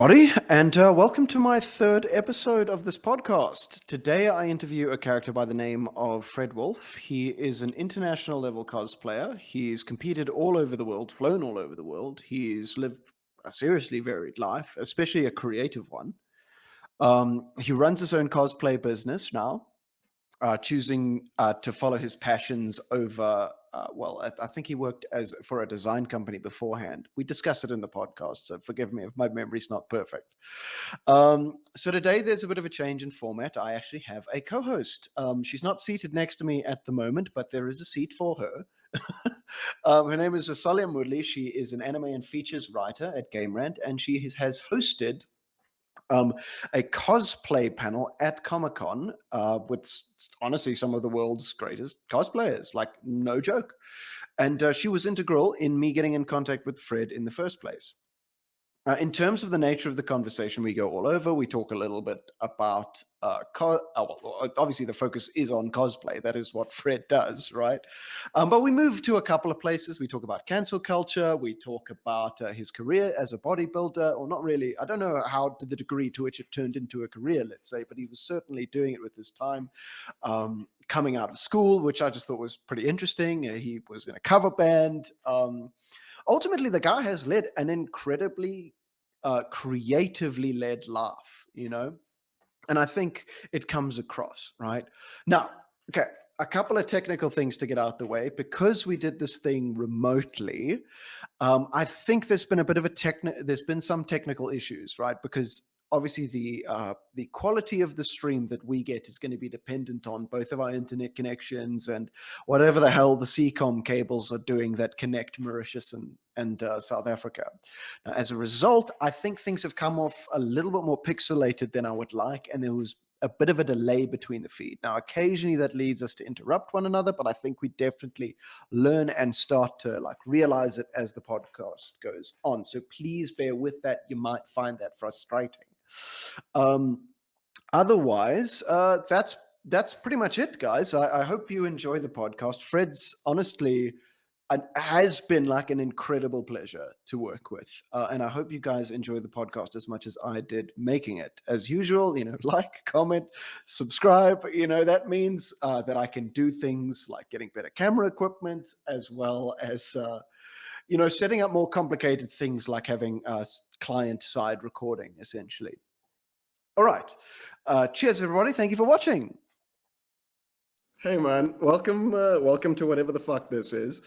Buddy, and welcome to my third episode of this podcast. Today, I interview a character by the name of Fred Wolf. He is an international level cosplayer. He's competed all over the world, flown all over the world. He's lived a seriously varied life, especially a creative one. He runs his own cosplay business now, choosing to follow his passions over. I think he worked as for a design company beforehand. We discussed it in the podcast, so forgive me if my memory's not perfect. So today there's a bit of a change in format. I actually have a co-host. She's not seated next to me at the moment, but there is a seat for her. Her name is Vasalya Moodley. She is an anime and features writer at Game Rant, and she has hosted um, a cosplay panel at Comic Con with honestly some of the world's greatest cosplayers, like no joke. And she was integral in me getting in contact with Fred in the first place. In terms of the nature of the conversation, we go all over. We talk a little bit about, obviously, the focus is on cosplay. That is what Fred does, right? But we move to a couple of places. We talk about cancel culture. We talk about his career as a bodybuilder, or not really. I don't know how to the degree to which it turned into a career, let's say, but he was certainly doing it with his time. Coming out of school, which I just thought was pretty interesting. He was in a cover band. Ultimately, the guy has led an incredibly creatively led laugh, and I think it comes across right now. Okay, a couple of technical things to get out the way. Because we did this thing remotely, I think there's been a bit of there's been some technical issues, right? Because obviously the quality of the stream that we get is going to be dependent on both of our internet connections and whatever the hell the CCOM cables are doing that connect Mauritius and South Africa. Now, as a result, I think things have come off a little bit more pixelated than I would like, and there was a bit of a delay between the feed. Now, occasionally that leads us to interrupt one another, but I think we definitely learn and start to realize it as the podcast goes on. So please bear with that. You might find that frustrating. Um, Otherwise, that's pretty much it, guys. I hope you enjoy the podcast. Fred's honestly has been like an incredible pleasure to work with, and I hope you guys enjoy the podcast as much as I did making it. As usual, like, comment, subscribe. That means that I can do things like getting better camera equipment, as well as setting up more complicated things like having client-side recording, essentially. All right. Cheers, everybody. Thank you for watching. Hey, man. Welcome to whatever the fuck this is.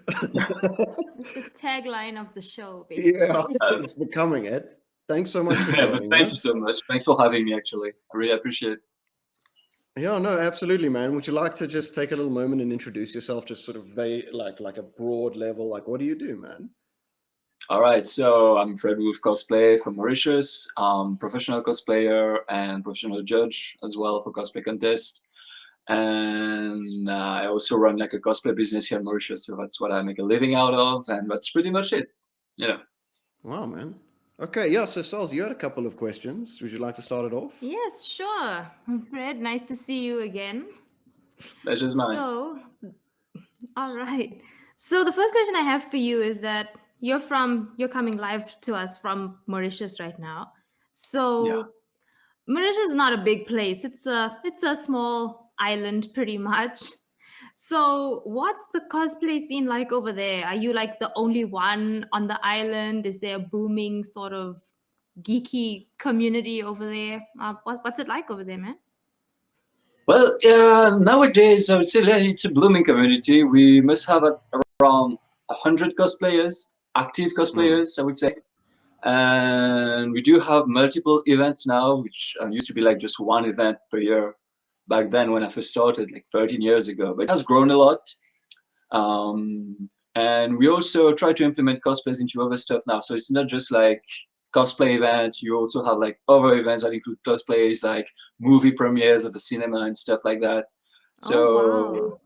It's the tagline of the show, basically. Yeah, it's becoming it. Thanks so much for joining Thank you us. so much. Thanks for having me, actually. I really appreciate it. Yeah, no, absolutely, man. Would you like to just take a little moment and introduce yourself, just sort of like a broad level? Like, what do you do, man? All right, so I'm Fred Wolf Cosplay from Mauritius. I'm professional cosplayer and professional judge as well for cosplay contest. And I also run like a cosplay business here in Mauritius, so that's what I make a living out of, and that's pretty much it. Wow, man. Okay, yeah. So, Sals, you had a couple of questions. Would you like to start it off? Yes, sure. Fred, nice to see you again. Pleasure's mine. So, all right. So the first question I have for you is that you're coming live to us from Mauritius right now. So Yeah. Mauritius is not a big place. It's a small island pretty much. So what's the cosplay scene like over there? Are you like the only one on the island? Is there a booming sort of geeky community over there? What's it like over there, man? Well, nowadays I would say that it's a blooming community. We must have around 100 cosplayers, active cosplayers, I would say. And we do have multiple events now, which used to be like just one event per year back then when I first started, like 13 years ago. But it has grown a lot. And we also try to implement cosplays into other stuff now. So it's not just like cosplay events. You also have like other events that include cosplays, like movie premieres at the cinema and stuff like that. So Oh,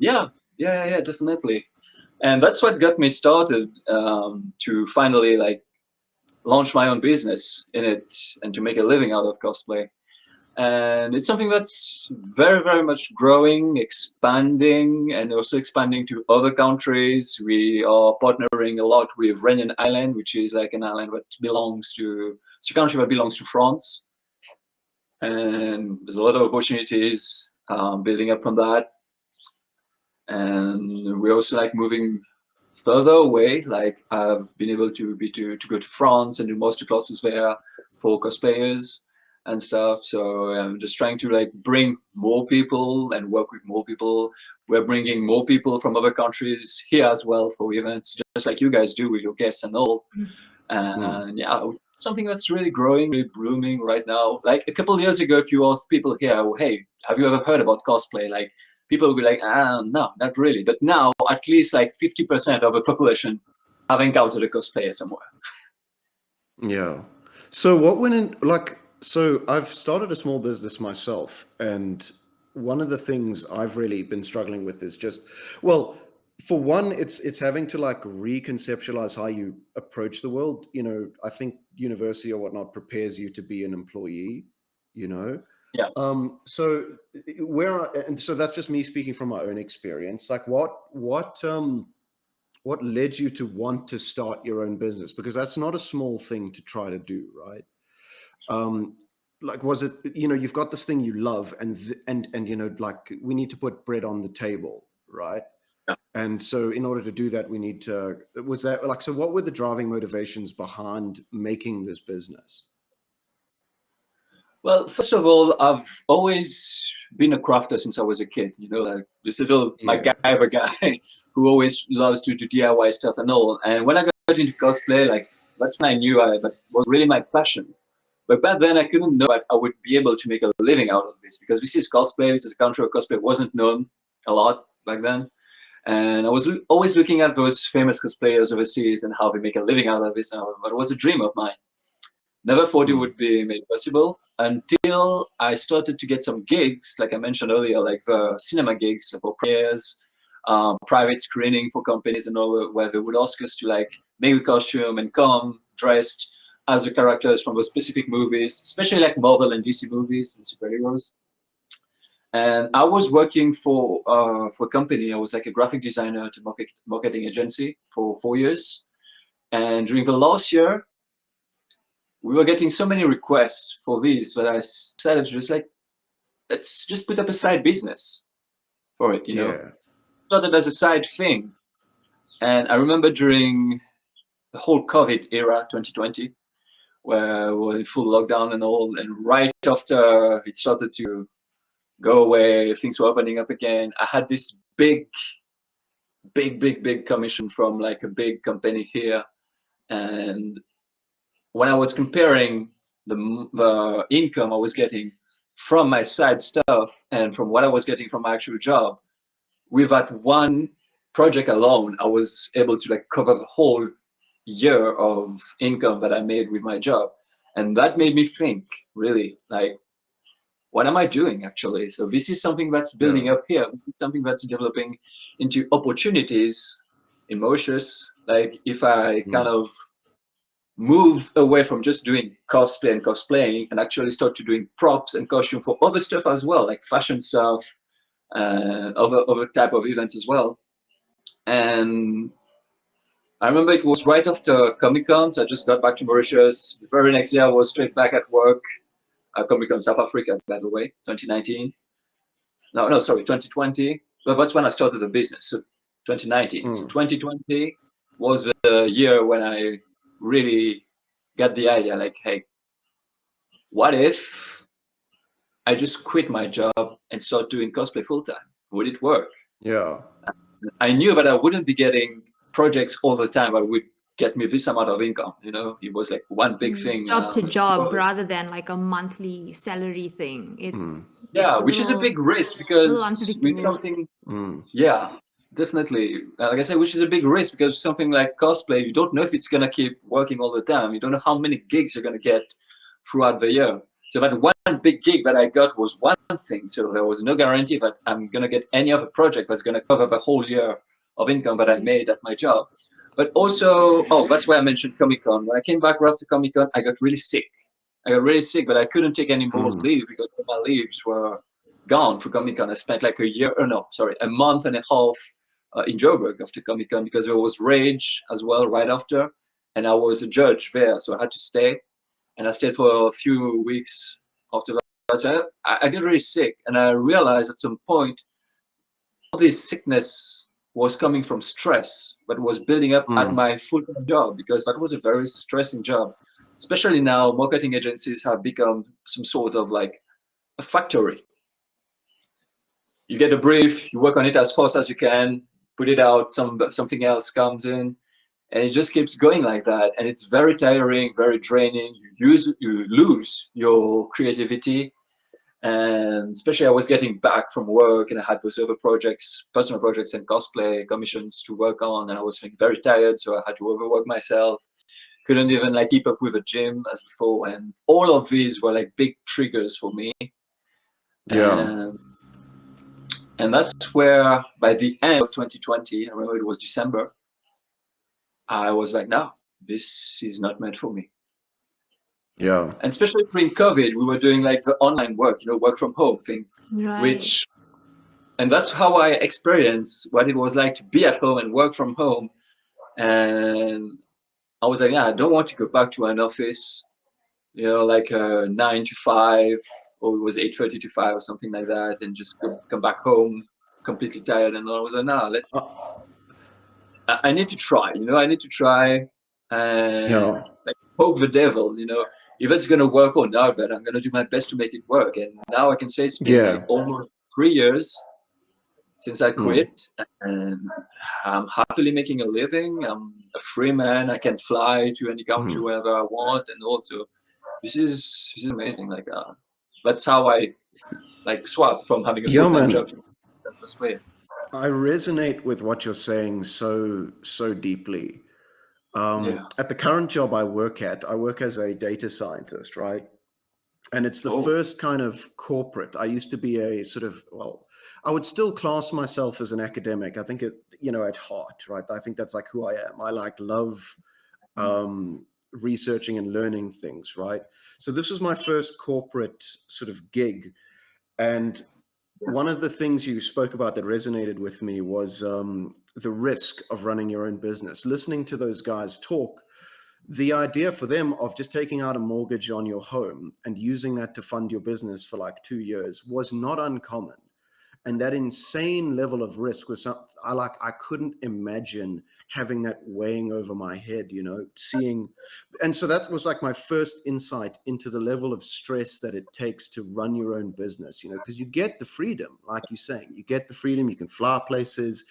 wow. yeah, definitely. And that's what got me started to finally like launch my own business in it and to make a living out of cosplay. And it's something that's very, very much growing, expanding, and also expanding to other countries. We are partnering a lot with Réunion Island, which is like an island that belongs to, it's a country that belongs to France. And there's a lot of opportunities building up from that. And we're also like moving further away. Like I've been able to go to France and do master classes there for cosplayers and stuff. So I'm just trying to like bring more people and work with more people. We're bringing more people from other countries here as well for events, just like you guys do with your guests and all. And yeah, something that's really growing, really blooming right now. Like a couple of years ago, if you asked people here, hey, have you ever heard about cosplay? Like people would be like, no, not really. But now at least like 50% of the population have encountered a cosplayer somewhere. Yeah. So what went in, like, so I've started a small business myself, and one of the things I've really been struggling with is just, well, for one, it's having to like reconceptualize how you approach the world. You know, I think university or whatnot prepares you to be an employee, you know? Yeah. So and so that's just me speaking from my own experience. Like what led you to want to start your own business? Because that's not a small thing to try to do, right? Like, was it, you know, you've got this thing you love, and you know, like, we need to put bread on the table, right? Yeah. And so in order to do that, we need to, was that like, so what were the driving motivations behind making this business? Well, first of all, I've always been a crafter since I was a kid. You know, like this little MacGyver guy who always loves to do DIY stuff and all. And when I got into cosplay, like that's when I knew that was really my passion. But back then, I couldn't know that I would be able to make a living out of this, because this is cosplay. This is a country where cosplay wasn't known a lot back then. And I was always looking at those famous cosplayers overseas and how they make a living out of this. And it was a dream of mine. Never thought it would be made possible until I started to get some gigs, like I mentioned earlier, like the cinema gigs for premieres, private screening for companies and all, where they would ask us to like make a costume and come dressed as the characters from those specific movies, especially like Marvel and DC movies and superheroes. And I was working for a company. I was like a graphic designer to marketing agency for 4 years. And during the last year, we were getting so many requests for these that I decided to just like, let's just put up a side business for it, you know? Started as a side thing. And I remember during the whole COVID era, 2020, where we were in full lockdown and all, and right after it started to go away, things were opening up again, I had this big commission from like a big company here. And when I was comparing the income I was getting from my side stuff and from what I was getting from my actual job, with that one project alone, I was able to like cover the whole year of income that I made with my job. And that made me think, really, like, what am I doing actually? So this is something that's building up here, something that's developing into opportunities, emotions. Like if I kind of move away from just doing cosplay and cosplaying and actually start to doing props and costume for other stuff as well, like fashion stuff and other type of events as well. And I remember it was right after Comic-Con, so I just got back to Mauritius. The very next year I was straight back at work. Comic-Con South Africa, by the way, 2019. No, sorry, 2020. But that's when I started the business, so 2019. So 2020 was the year when I really got the idea, like, hey, what if I just quit my job and start doing cosplay full-time? Would it work? Yeah. I knew that I wouldn't be getting projects all the time, but would get me this amount of income, you know? It was like one big thing. Job to job rather than like a monthly salary thing. It's which is a big risk, because with something, definitely. Like I said, which is a big risk, because something like cosplay, you don't know if it's gonna keep working all the time. You don't know how many gigs you're gonna get throughout the year. So that one big gig that I got was one thing. So there was no guarantee that I'm gonna get any other project that's gonna cover the whole year of income that I made at my job. But also, that's why I mentioned Comic-Con. When I came back after Comic-Con, I got really sick. But I couldn't take any more leave because I my leaves were gone for Comic-Con. I spent like a month and a half in Joburg after Comic-Con because there was Rage as well right after, and I was a judge there, so I had to stay. And I stayed for a few weeks after that. So I got really sick, and I realized at some point all this sickness was coming from stress, but was building up at my full-time job, because that was a very stressing job. Especially now, marketing agencies have become some sort of like a factory. You get a brief, you work on it as fast as you can, put it out, something else comes in, and it just keeps going like that. And it's very tiring, very draining. You lose your creativity. And especially I was getting back from work and I had those other projects, personal projects and cosplay commissions to work on, and I was feeling very tired, so I had to overwork myself. Couldn't even like keep up with the gym as before, and all of these were like big triggers for me. Yeah. And that's where by the end of 2020, I remember it was December, I was like, no, this is not meant for me. Yeah. And especially during COVID, we were doing like the online work, work from home thing, Right. and that's how I experienced what it was like to be at home and work from home. And I was like, yeah, I don't want to go back to an office, like 9 to 5, or it was 8:30 to 5 or something like that, and just come back home completely tired. And I was like, no, I need to try, I need to try and Yeah. like poke the devil, if it's gonna work or not, but I'm gonna do my best to make it work. And now I can say it's been like almost 3 years since I quit, and I'm happily making a living. I'm a free man. I can fly to any country wherever I want, and also this is amazing. Like that's how I like swap from having a Yeah, full-time man. job to cosplay. I resonate with what you're saying so deeply. At the current job I work as a data scientist, right? And it's the first kind of corporate. I used to be a sort of, well, I would still class myself as an academic. I think at heart, right? I think that's like who I am. I love researching and learning things, right? So this was my first corporate sort of gig. And one of the things you spoke about that resonated with me was the risk of running your own business. Listening to those guys talk, the idea for them of just taking out a mortgage on your home and using that to fund your business for like 2 years was not uncommon. And that insane level of risk was something I couldn't imagine having that weighing over my head, seeing. And so that was like my first insight into the level of stress that it takes to run your own business, because you get the freedom, like you're saying, you get the freedom, you can fly places,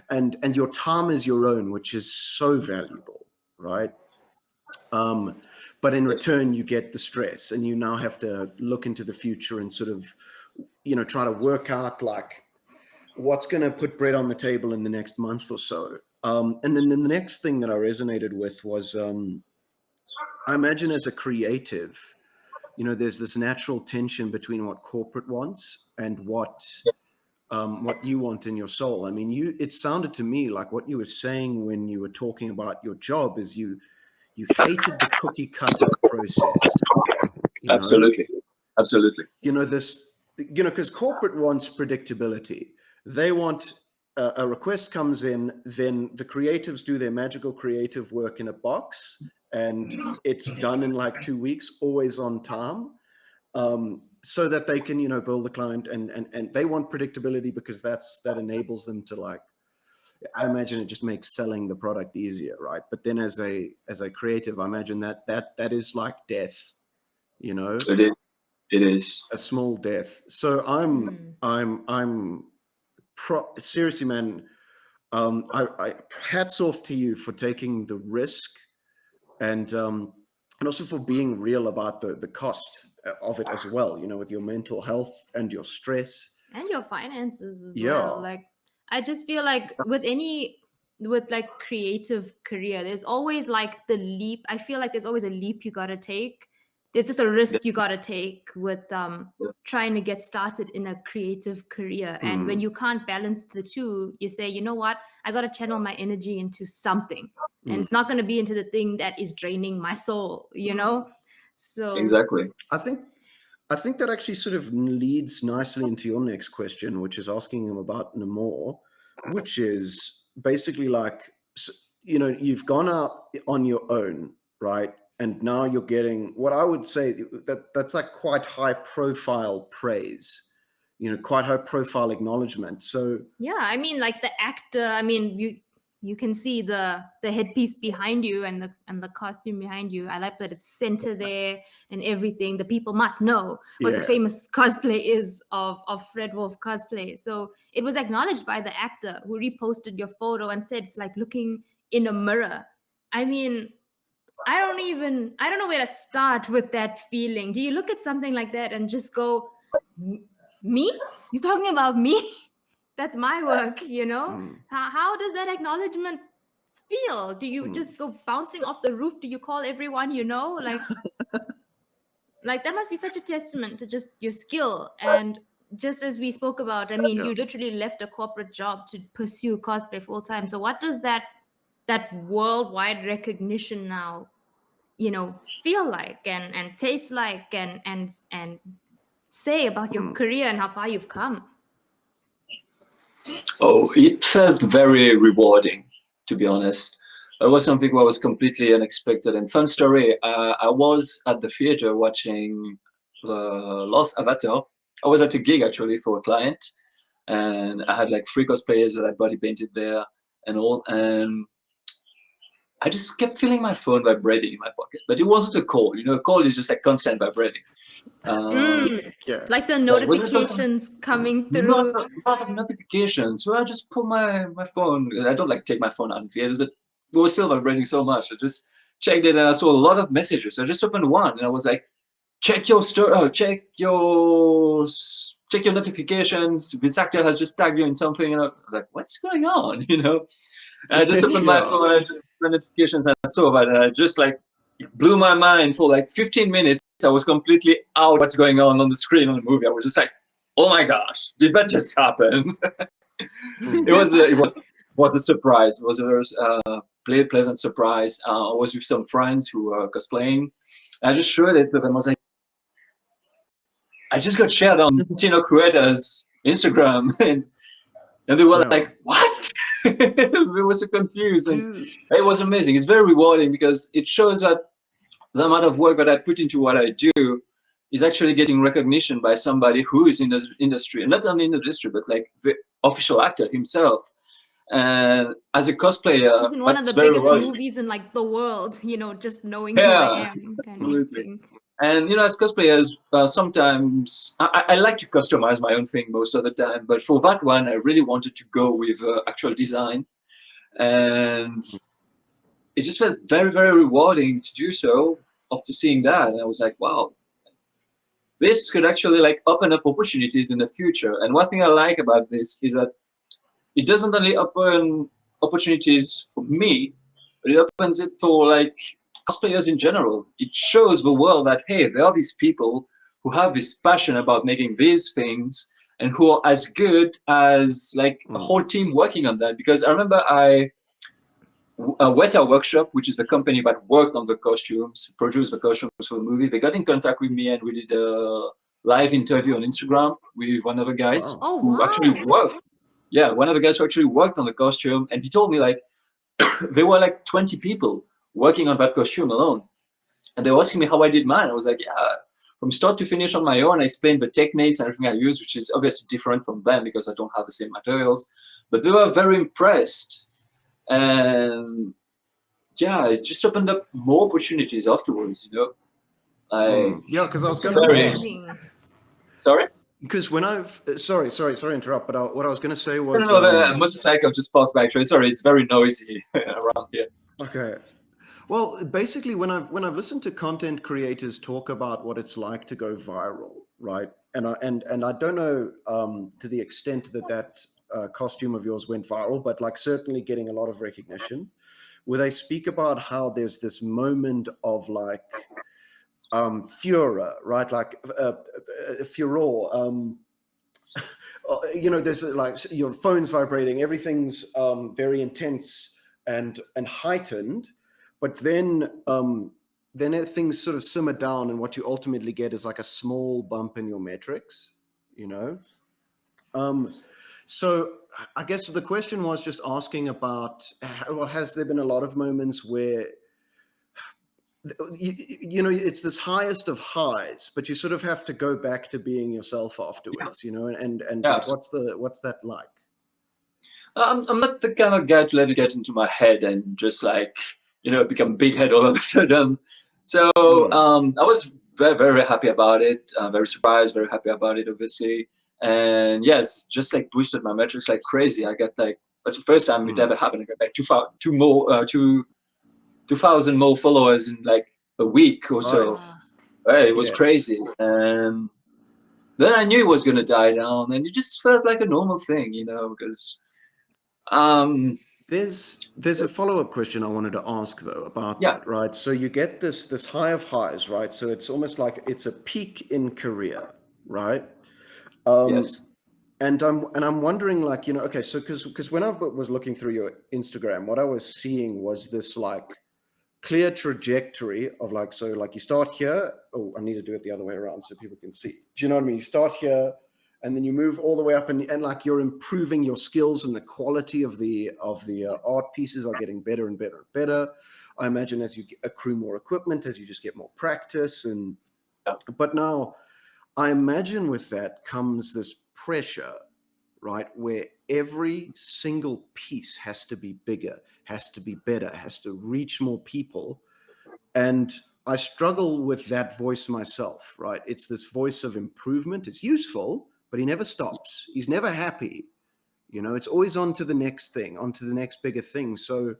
and your time is your own, which is so valuable, right? But in return, you get the stress, and you now have to look into the future and sort of, try to work out like what's going to put bread on the table in the next month or so. And then the next thing that I resonated with was, I imagine as a creative, there's this natural tension between what corporate wants and what you want in your soul. I mean, it sounded to me like what you were saying when you were talking about your job is you hated the cookie cutter process. Absolutely. Because corporate wants predictability. They want a request comes in, then the creatives do their magical creative work in a box, and it's done in like 2 weeks, always on time, so that they can, build the client, and they want predictability because that enables them to like, I imagine it just makes selling the product easier, right? But then as a creative, I imagine that is like death, It is. a small death. So seriously, man. I hats off to you for taking the risk, and also for being real about the cost of it as well. With your mental health and your stress and your finances as Yeah. well. Like, I just feel like with like creative career, there's always like the leap. I feel like there's always a leap you gotta take. There's just a risk you gotta take with trying to get started in a creative career. And when you can't balance the two, you say, you know what, I gotta channel my energy into something. And it's not gonna be into the thing that is draining my soul, So Exactly. I think I think that actually sort of leads nicely into your next question, which is asking him about Namor, which is basically like, you know, you've gone out on your own, right? And now you're getting what I would say that's like quite high profile praise, you know, quite high profile acknowledgement. So yeah, I mean, like the actor, I mean, you can see the headpiece behind you and the costume behind you. I like that it's center there and everything. The people must know what the yeah, famous cosplay is of Fred Wolf cosplay. So it was acknowledged by the actor who reposted your photo and said it's like looking in a mirror. I mean, I don't know where to start with that feeling. Do you look at something like that and just go, Me? He's talking about me? That's my work, you know? How does that acknowledgement feel? Do you just go bouncing off the roof? Do you call everyone you know? Like that must be such a testament to just your skill. And just as we spoke about, I mean, Yeah. you literally left a corporate job to pursue cosplay full time. So what does that worldwide recognition now, you know, feel like and taste like and say about your career and how far you've come? Oh, it felt very rewarding, to be honest. It was something that was completely unexpected and fun story. I was at the theater watching the Lost Avatar. I was at a gig actually for a client, and I had like 3 cosplayers that I body painted there and all. And I just kept feeling my phone vibrating in my pocket, but it wasn't a call. You know, a call is just like constant vibrating. yeah, Like the Yeah, it wasn't constant. notifications coming Not through. a lot of notifications. So I just pull my phone. I don't like take my phone out in theaters, but it was still vibrating so much. I just checked it and I saw a lot of messages. I just opened one and I was like, check your story. Oh, check your notifications. This actor has just tagged you in something, and I was like, what's going on? You know. And I just opened my yeah. phone. I just the notifications and I saw that, and I just like it blew my mind for like 15 minutes. I was completely out what's going on the screen on the movie. I was just like, oh my gosh, did that just happen? It was a surprise. It was a very pleasant surprise. I was with some friends who were cosplaying. I just showed it to them. I was like, I just got shared on Tino Cueta's Instagram, and they were Yeah. like, what? They were so confused, and Dude. it was amazing. It's very rewarding because it shows that the amount of work that I put into what I do is actually getting recognition by somebody who is in the industry, and not only in the industry, but like the official actor himself. And as a cosplayer, Who's in one of that's the very biggest rewarding. movies in like the world, you know, just knowing who I Yeah, am kind of absolutely. thing. And you know, as cosplayers, sometimes I like to customize my own thing most of the time, but for that one, I really wanted to go with actual design, and it just felt very, very rewarding to do so after seeing that. And I was like, wow, this could actually like open up opportunities in the future. And one thing I like about this is that it doesn't only open opportunities for me, but it opens it for like cosplayers in general. It shows the world that hey, there are these people who have this passion about making these things and who are as good as like a whole team working on that. Because I remember Weta Workshop, which is the company that worked on the costumes, produced the costumes for the movie, they got in contact with me and we did a live interview on Instagram with one of the guys Wow. Oh who actually wow. worked. Yeah, one of the guys who actually worked on the costume, and he told me like there were like 20 people working on that costume alone, and they were asking me how I did mine. I was like, yeah, from start to finish on my own. I explained the techniques and everything I use, which is obviously different from them because I don't have the same materials. But they were very impressed, and yeah, it just opened up more opportunities afterwards. You know, Yeah, because I was it's going to very ask. Amazing. sorry. Because when I've sorry to interrupt, but what I was going to say No, was no, no, the motorcycle just passed by. Actually, sorry, it's very noisy around here. okay. Well, basically, when I've listened to content creators talk about what it's like to go viral, right? And I don't know to the extent that costume of yours went viral, but like certainly getting a lot of recognition. Where they speak about how there's this moment of like furor, right? Like furor. You know, there's like your phone's vibrating, everything's very intense and heightened, but then things sort of simmer down, and what you ultimately get is like a small bump in your metrics, you know. So I guess the question was just asking about, well, has there been a lot of moments where you know, it's this highest of highs, but you sort of have to go back to being yourself afterwards, you know, and Yeah, like, what's that like? I'm not the kind of guy to let it get into my head and just like, become big head all of a sudden. So I was very, very happy about it. Very surprised, very happy about it, obviously. And yes, just like boosted my metrics like crazy. I got like, that's the first time it ever happened. I got like 2,000 more followers in like a week or so. Right. Right, it was Yes. crazy. And then I knew it was gonna die down, and it just felt like a normal thing, because There's a follow-up question I wanted to ask though about yeah, that, right? So you get this high of highs, right? So it's almost like it's a peak in career, right? yes, And I'm wondering, like, you know, okay, so because when I was looking through your Instagram, what I was seeing was this like clear trajectory of like, so like you start here. Oh, I need to do it the other way around so people can see. Do you know what I mean? You start here and then you move all the way up, and like you're improving your skills, and the quality of the art pieces are getting better and better and better. I imagine as you accrue more equipment, as you just get more practice. And yeah, but now I imagine with that comes this pressure, right? Where every single piece has to be bigger, has to be better, has to reach more people. And I struggle with that voice myself, right? It's this voice of improvement. It's useful, but he never stops. He's never happy. You know, it's always on to the next thing, on to the next bigger thing. So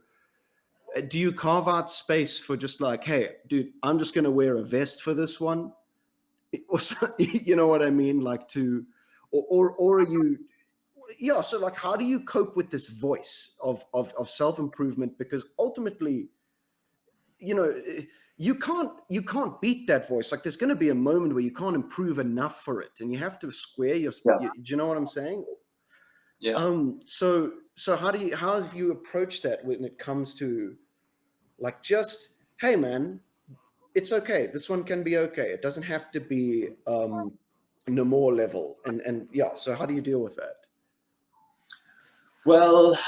do you carve out space for just like, hey, dude, I'm just going to wear a vest for this one? Or, you know what I mean? Like to, or are you, yeah. So like, how do you cope with this voice of self-improvement? Because ultimately, you know, you can't beat that voice. Like there's going to be a moment where you can't improve enough for it, and you have to square your, yeah, do you know what I'm saying? yeah. So how have you approached that when it comes to like, just, hey man, it's okay, this one can be okay, it doesn't have to be no more level, and yeah, so how do you deal with that? Well,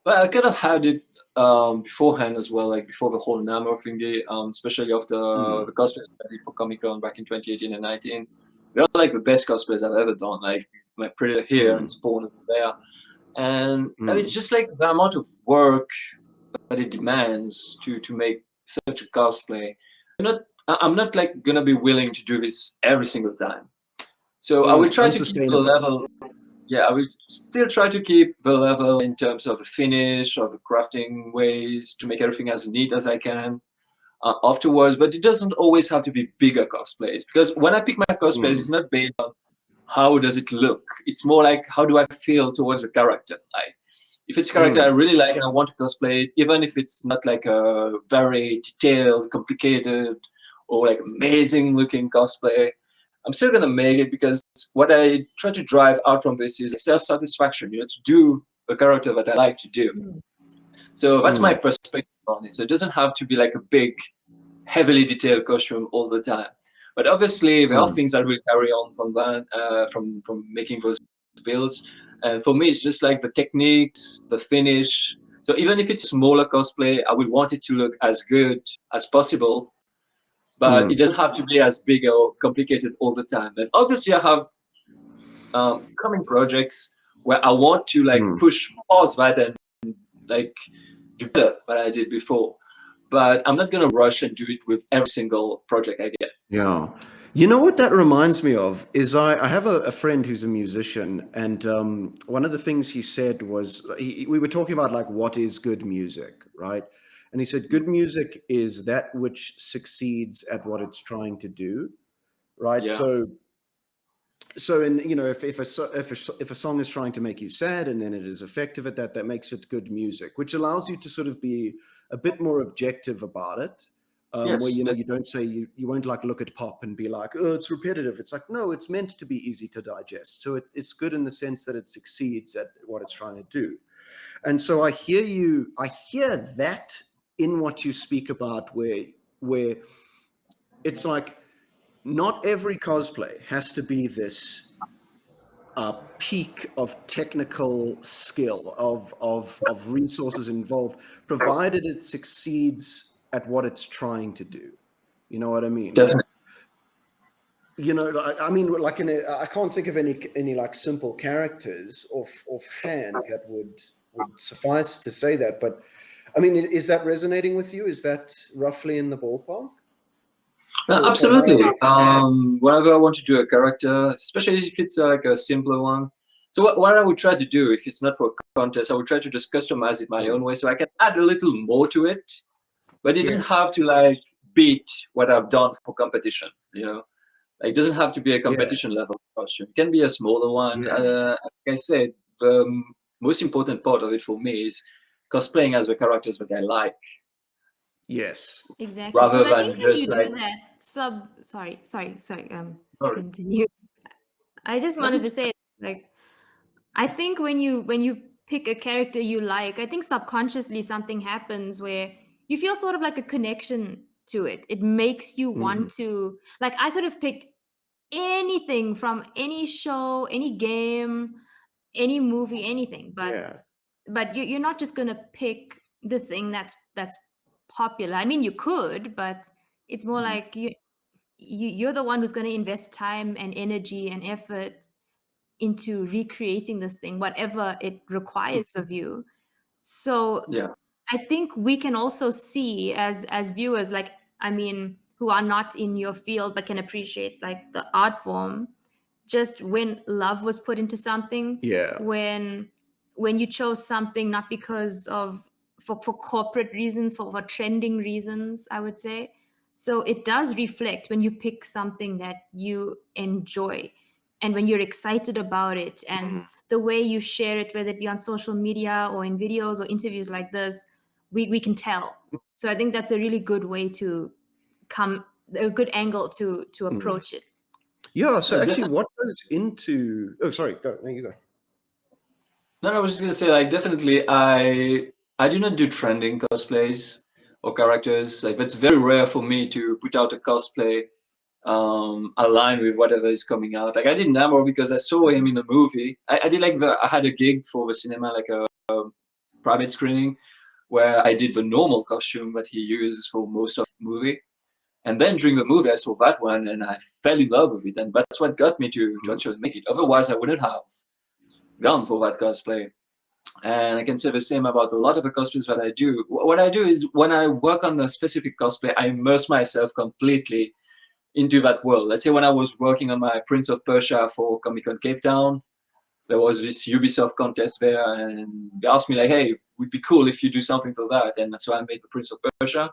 I kind of had it beforehand as well, like before the whole Namor thingy, especially after Mm, the cosplays I did for Comic Con back in 2018 and 19. They are like the best cosplays I've ever done. Like my Predator here and mm, Spawn over there, and I mean, it's mm, just like the amount of work that it demands to make such a cosplay. I'm not like gonna be willing to do this every single time. So I will try to keep the unsustainable. level. Yeah, I will still try to keep the level in terms of the finish or the crafting ways to make everything as neat as I can afterwards. But it doesn't always have to be bigger cosplays, because when I pick my cosplays, it's Mm, not based on how does it look. It's more like how do I feel towards the character. Like if it's a character I mm, really like and I want to cosplay it, even if it's not like a very detailed, complicated, or like amazing looking cosplay, I'm still gonna make it, because what I try to drive out from this is self-satisfaction. To do a character that I like to do. So that's my mm, perspective on it. So it doesn't have to be like a big, heavily detailed costume all the time. But obviously, there are mm, things that will carry on from that, from making those builds. And for me, it's just like the techniques, the finish. So even if it's a smaller cosplay, I would want it to look as good as possible, but it mm, doesn't have to be as big or complicated all the time. And obviously, I have coming projects where I want to like mm. push past that and like do better than I did before. But I'm not gonna rush and do it with every single project I get. Yeah. You know what that reminds me of is I have a friend who's a musician, and one of the things he said was we were talking about like what is good music, right? And he said good music is that which succeeds at what it's trying to do, right? Yeah. So in, you know, if a song is trying to make you sad and then it is effective at that, that makes it good music, which allows you to sort of be a bit more objective about it. Where, Yes. you know, you don't say, you won't like look at pop and be like, oh, it's repetitive. It's like, no, it's meant to be easy to digest. So it's good in the sense that it succeeds at what it's trying to do. And so I hear that in what you speak about, where it's like not every cosplay has to be this peak of technical skill, of resources involved, provided it succeeds at what it's trying to do. You know what I mean? Definitely. You know, I mean, like I can't think of any like simple characters offhand that would suffice to say that. But I mean, is that resonating with you? Is that roughly in the ballpark? Absolutely. Whenever I want to do a character, especially if it's like a simpler one. So what I would try to do, if it's not for a contest, I would try to just customize it my own way, so I can add a little more to it, but it doesn't Yes. have to like beat what I've done for competition. You know, like, it doesn't have to be a Yeah. competition level costume. It can be a smaller one. Yeah. Like I said, the most important part of it for me is cosplaying as the characters that I like, Yes. Exactly. rather Because I think than when just you like. do that, sorry, Sorry. continue. I just wanted to say, like, I think when you pick a character you like, I think subconsciously something happens where you feel sort of like a connection to it. It makes you want to, like, I could have picked anything from any show, any game, any movie, anything, Yeah. but you're not just gonna pick the thing that's popular. I mean, you could, but it's more like you're the one who's going to invest time and energy and effort into recreating this thing, whatever it requires of you. So Yeah. I think we can also see as viewers, like, I mean, who are not in your field but can appreciate like the art form, just when love was put into something, Yeah. when you chose something not because of for corporate reasons, for trending reasons, I would say. So it does reflect when you pick something that you enjoy and when you're excited about it, and the way you share it, whether it be on social media or in videos or interviews like this, we can tell. So I think that's a really good way to a good angle to approach it. Yeah. So Yeah, actually, definitely. what goes into? Oh, sorry. Go. There you go. No, I was just gonna say, like, definitely, I do not do trending cosplays or characters. Like, that's very rare for me to put out a cosplay aligned with whatever is coming out. Like, I did Namor because I saw him in the movie. I did like I had a gig for the cinema, like a private screening, where I did the normal costume that he uses for most of the movie. And then during the movie, I saw that one and I fell in love with it, and that's what got me to actually make it. Otherwise, I wouldn't have gone for that cosplay. And I can say the same about a lot of the cosplays that I do. What I do is when I work on a specific cosplay, I immerse myself completely into that world. Let's say when I was working on my Prince of Persia for Comic-Con Cape Town, there was this Ubisoft contest there, and they asked me like, "Hey, it would be cool if you do something for that." And so I made the Prince of Persia.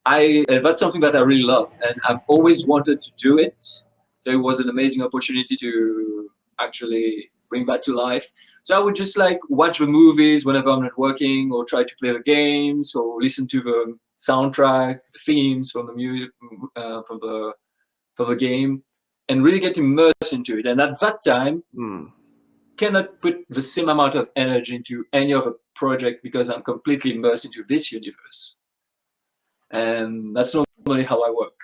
That's something that I really love, and I've always wanted to do it. So it was an amazing opportunity to actually bring that to life. So I would just like watch the movies whenever I'm not working, or try to play the games, or listen to the soundtrack, the themes from the music, from the game, and really get immersed into it. And at that time, cannot put the same amount of energy into any other project because I'm completely immersed into this universe. And that's normally how I work.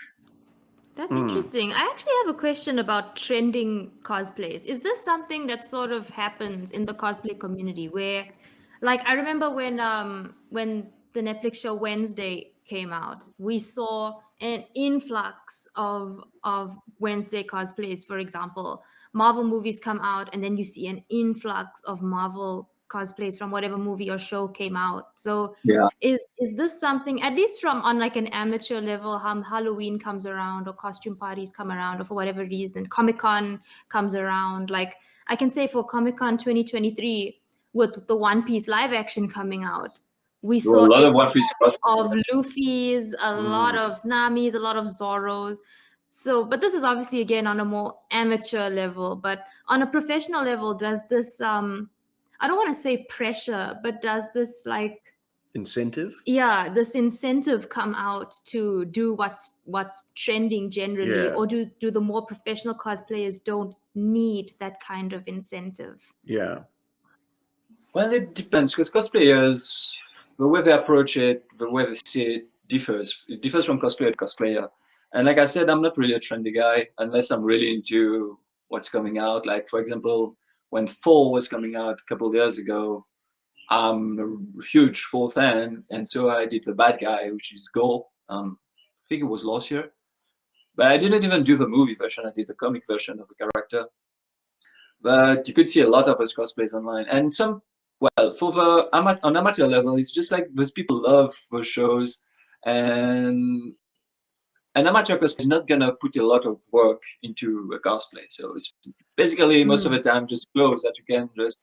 That's interesting. I actually have a question about trending cosplays. Is this something that sort of happens in the cosplay community where, like, I remember when the Netflix show Wednesday came out, we saw an influx of Wednesday cosplays, for example. Marvel movies come out and then you see an influx of Marvel cosplays from whatever movie or show came out. So Yeah. is this something, at least from on like an amateur level, Halloween comes around or costume parties come around or for whatever reason Comic-Con comes around, like I can say for Comic-Con 2023 with the One Piece live action coming out, we There were a saw lot a of One Piece lot cosplays. of Luffy's, a lot of Namis, a lot of Zoros. So but this is obviously again on a more amateur level, but on a professional level, does this I don't want to say pressure, but does this like Incentive. this incentive come out to do what's trending generally, Yeah. or do the more professional cosplayers don't need that kind of incentive? Yeah. Well, it depends because cosplayers, the way they approach it, the way they see it differs. It differs from cosplayer to cosplayer. And like I said, I'm not really a trendy guy unless I'm really into what's coming out. Like, for example, when Fall was coming out a couple of years ago, I'm a huge Fall fan, and so I did the bad guy, which is Go. I think it was last year. But I didn't even do the movie version, I did the comic version of the character. But you could see a lot of those cosplays online. And some, well, for the on amateur level, it's just like those people love those shows, and an amateur cosplayer is not gonna put a lot of work into a cosplay. So it's basically most of the time just clothes that you can just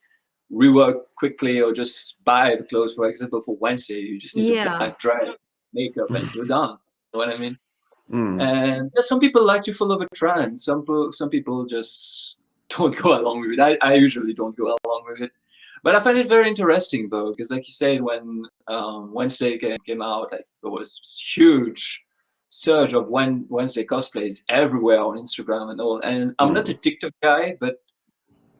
rework quickly or just buy the clothes. For example, for Wednesday, you just need a black dress, makeup, and you're done. You know what I mean? And yeah, some people like to follow the trend. Some people just don't go along with it. I usually don't go along with it. But I find it very interesting though, because like you said, when Wednesday came out, like, there was this huge surge of Wednesday cosplays everywhere on Instagram and all. And I'm not a TikTok guy, but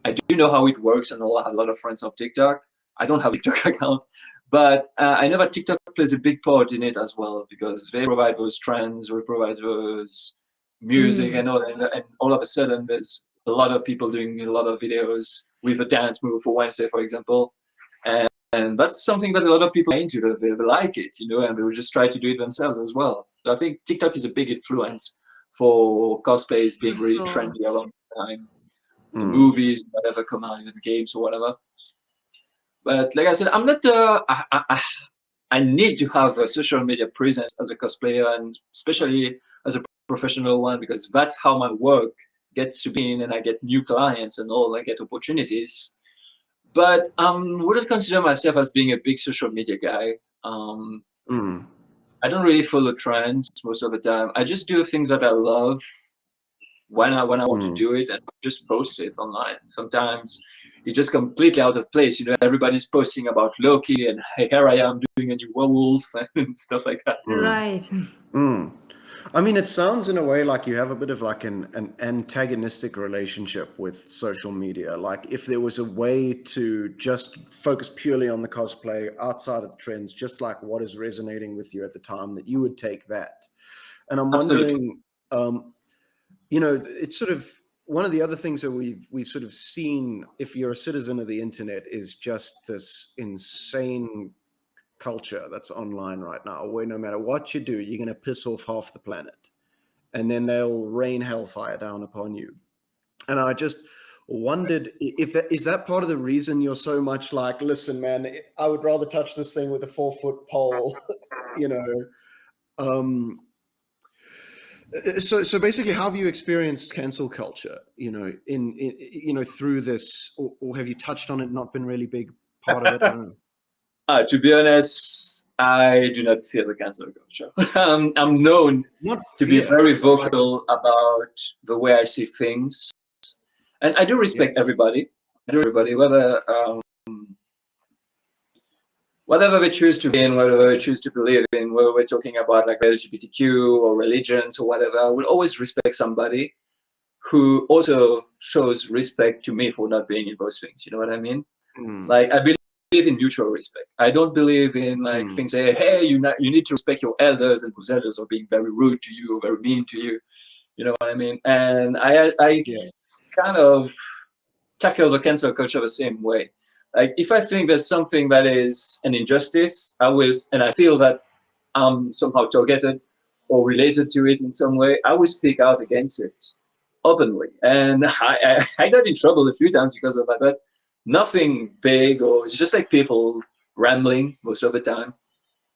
I do know how it works, and I have a lot of friends on TikTok. I don't have a TikTok account, but I know that TikTok plays a big part in it as well, because they provide those trends, they provide those music and all, and all of a sudden there's a lot of people doing a lot of videos with a dance move for Wednesday, for example. And that's something that a lot of people are into. They like it, you know, and they will just try to do it themselves as well. So I think TikTok is a big influence for cosplays being really trendy along the time. The movies, whatever come out, even games or whatever. But like I said, I'm not. I need to have a social media presence as a cosplayer, and especially as a professional one, because that's how my work gets to be in, and I get new clients and all. I get opportunities. But wouldn't consider myself as being a big social media guy. I don't really follow trends most of the time. I just do things that I love when I want to do it, and just post it online. Sometimes it's just completely out of place. You know, everybody's posting about Loki, and hey, here I am doing a new werewolf and stuff like that. Right. I mean, it sounds in a way like you have a bit of like an antagonistic relationship with social media. Like if there was a way to just focus purely on the cosplay outside of the trends, just like what is resonating with you at the time, that you would take that. And I'm wondering, you know, it's sort of one of the other things that we've sort of seen, if you're a citizen of the internet, is just this insane culture that's online right now, where no matter what you do, you're going to piss off half the planet, and then they'll rain hellfire down upon you. And I just wondered if that is that part of the reason you're so much like, listen, man, I would rather touch this thing with a 4-foot pole, you know. So basically, how have you experienced cancel culture, you know, in you know, through this, or have you touched on it, not been really big part of it? I don't know. To be honest, I do not fear the cancel culture. I'm known to be very vocal about the way I see things, and I do respect everybody. I do everybody, whatever they choose to be in, whatever they choose to believe in, whether we're talking about like LGBTQ or religions or whatever. I will always respect somebody who also shows respect to me for not being in those things. You know what I mean? Like, I believe in mutual respect. I don't believe in like things say, hey, you need to respect your elders, and those elders are being very rude to you or very mean to you. You know what I mean? And I kind of tackle the cancel culture the same way. Like, if I think there's something that is an injustice, and I feel that I'm somehow targeted or related to it in some way, I will speak out against it openly. And I got in trouble a few times because of that, but nothing big, or it's just like people rambling most of the time.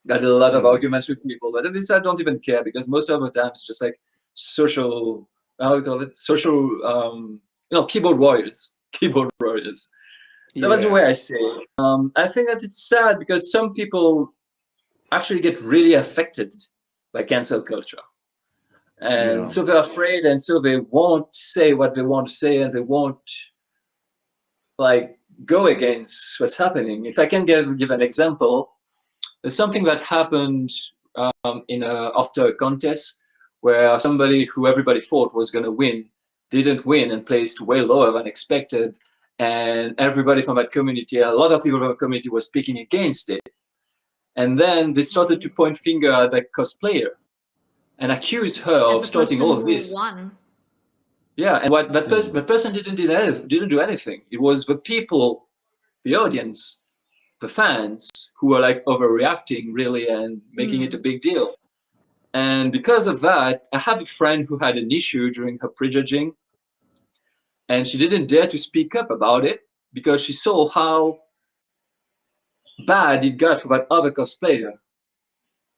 Got a lot of arguments with people, but this I don't even care, because most of the time it's just like social, how we call it, social, you know, keyboard warriors. So that's the way I say it. I think that it's sad because some people actually get really affected by cancel culture. And so they're afraid, and so they won't say what they want to say, and they won't like go against what's happening. If I can give an example, there's something that happened after a contest where somebody who everybody thought was going to win didn't win and placed way lower than expected. And everybody from that community, a lot of people from the community, were speaking against it. And then they started to point finger at the cosplayer and accuse her of the starting person all of who this. won. Yeah, and what that person didn't do anything. It was the people, the audience, the fans who were like overreacting really and making it a big deal. And because of that, I have a friend who had an issue during her prejudging, and she didn't dare to speak up about it because she saw how bad it got for that other cosplayer.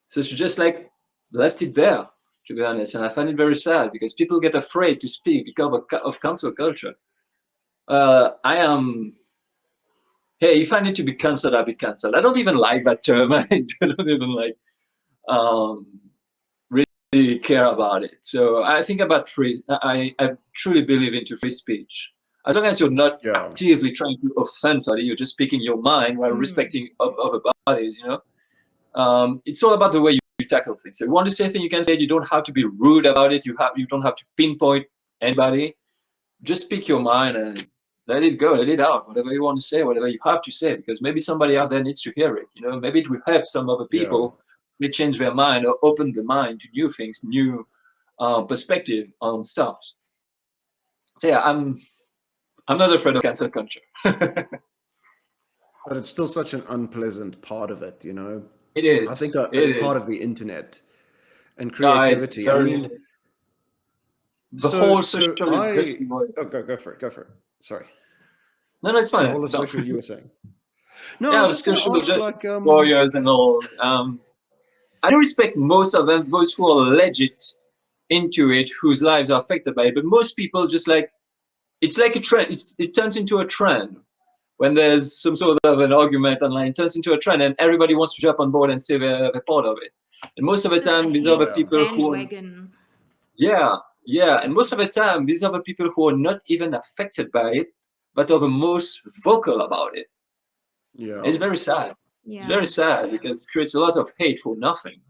So she just like left it there, to be honest. And I find it very sad because people get afraid to speak because of cancel culture. I am. Hey, if I need to be cancelled, I'll be cancelled. I don't even like that term. I don't even like really care about it. So I think about free. I truly believe into free speech. As long as you're not actively trying to offend somebody, you're just speaking your mind while respecting other bodies. You know, it's all about the way you tackle things. So you want to say things, you can say it. You don't have to be rude about it. You don't have to pinpoint anybody. Just speak your mind and let it go, let it out. Whatever you want to say, whatever you have to say, because maybe somebody out there needs to hear it. You know, maybe it will help some other people. May change their mind or open the mind to new things, new perspective on stuff. So yeah, I'm not afraid of cancel culture. But it's still such an unpleasant part of it, you know. It is. I think part of the internet and creativity. I mean, the whole social. Go for it. Go for it. Sorry. No, it's fine. The whole of social you were saying. No, yeah, I was just going to ask, like, warriors and all. I do respect most of them, those who are legit into it, whose lives are affected by it. But most people just like, it's like a trend. It turns into a trend. When there's some sort of an argument online, it turns into a trend, and everybody wants to jump on board and say they're part of it. And most of the time, these are the people who are, and most of the time, these are the people who are not even affected by it, but are the most vocal about it. Yeah, it's very sad. Yeah. It's very sad because it creates a lot of hate for nothing.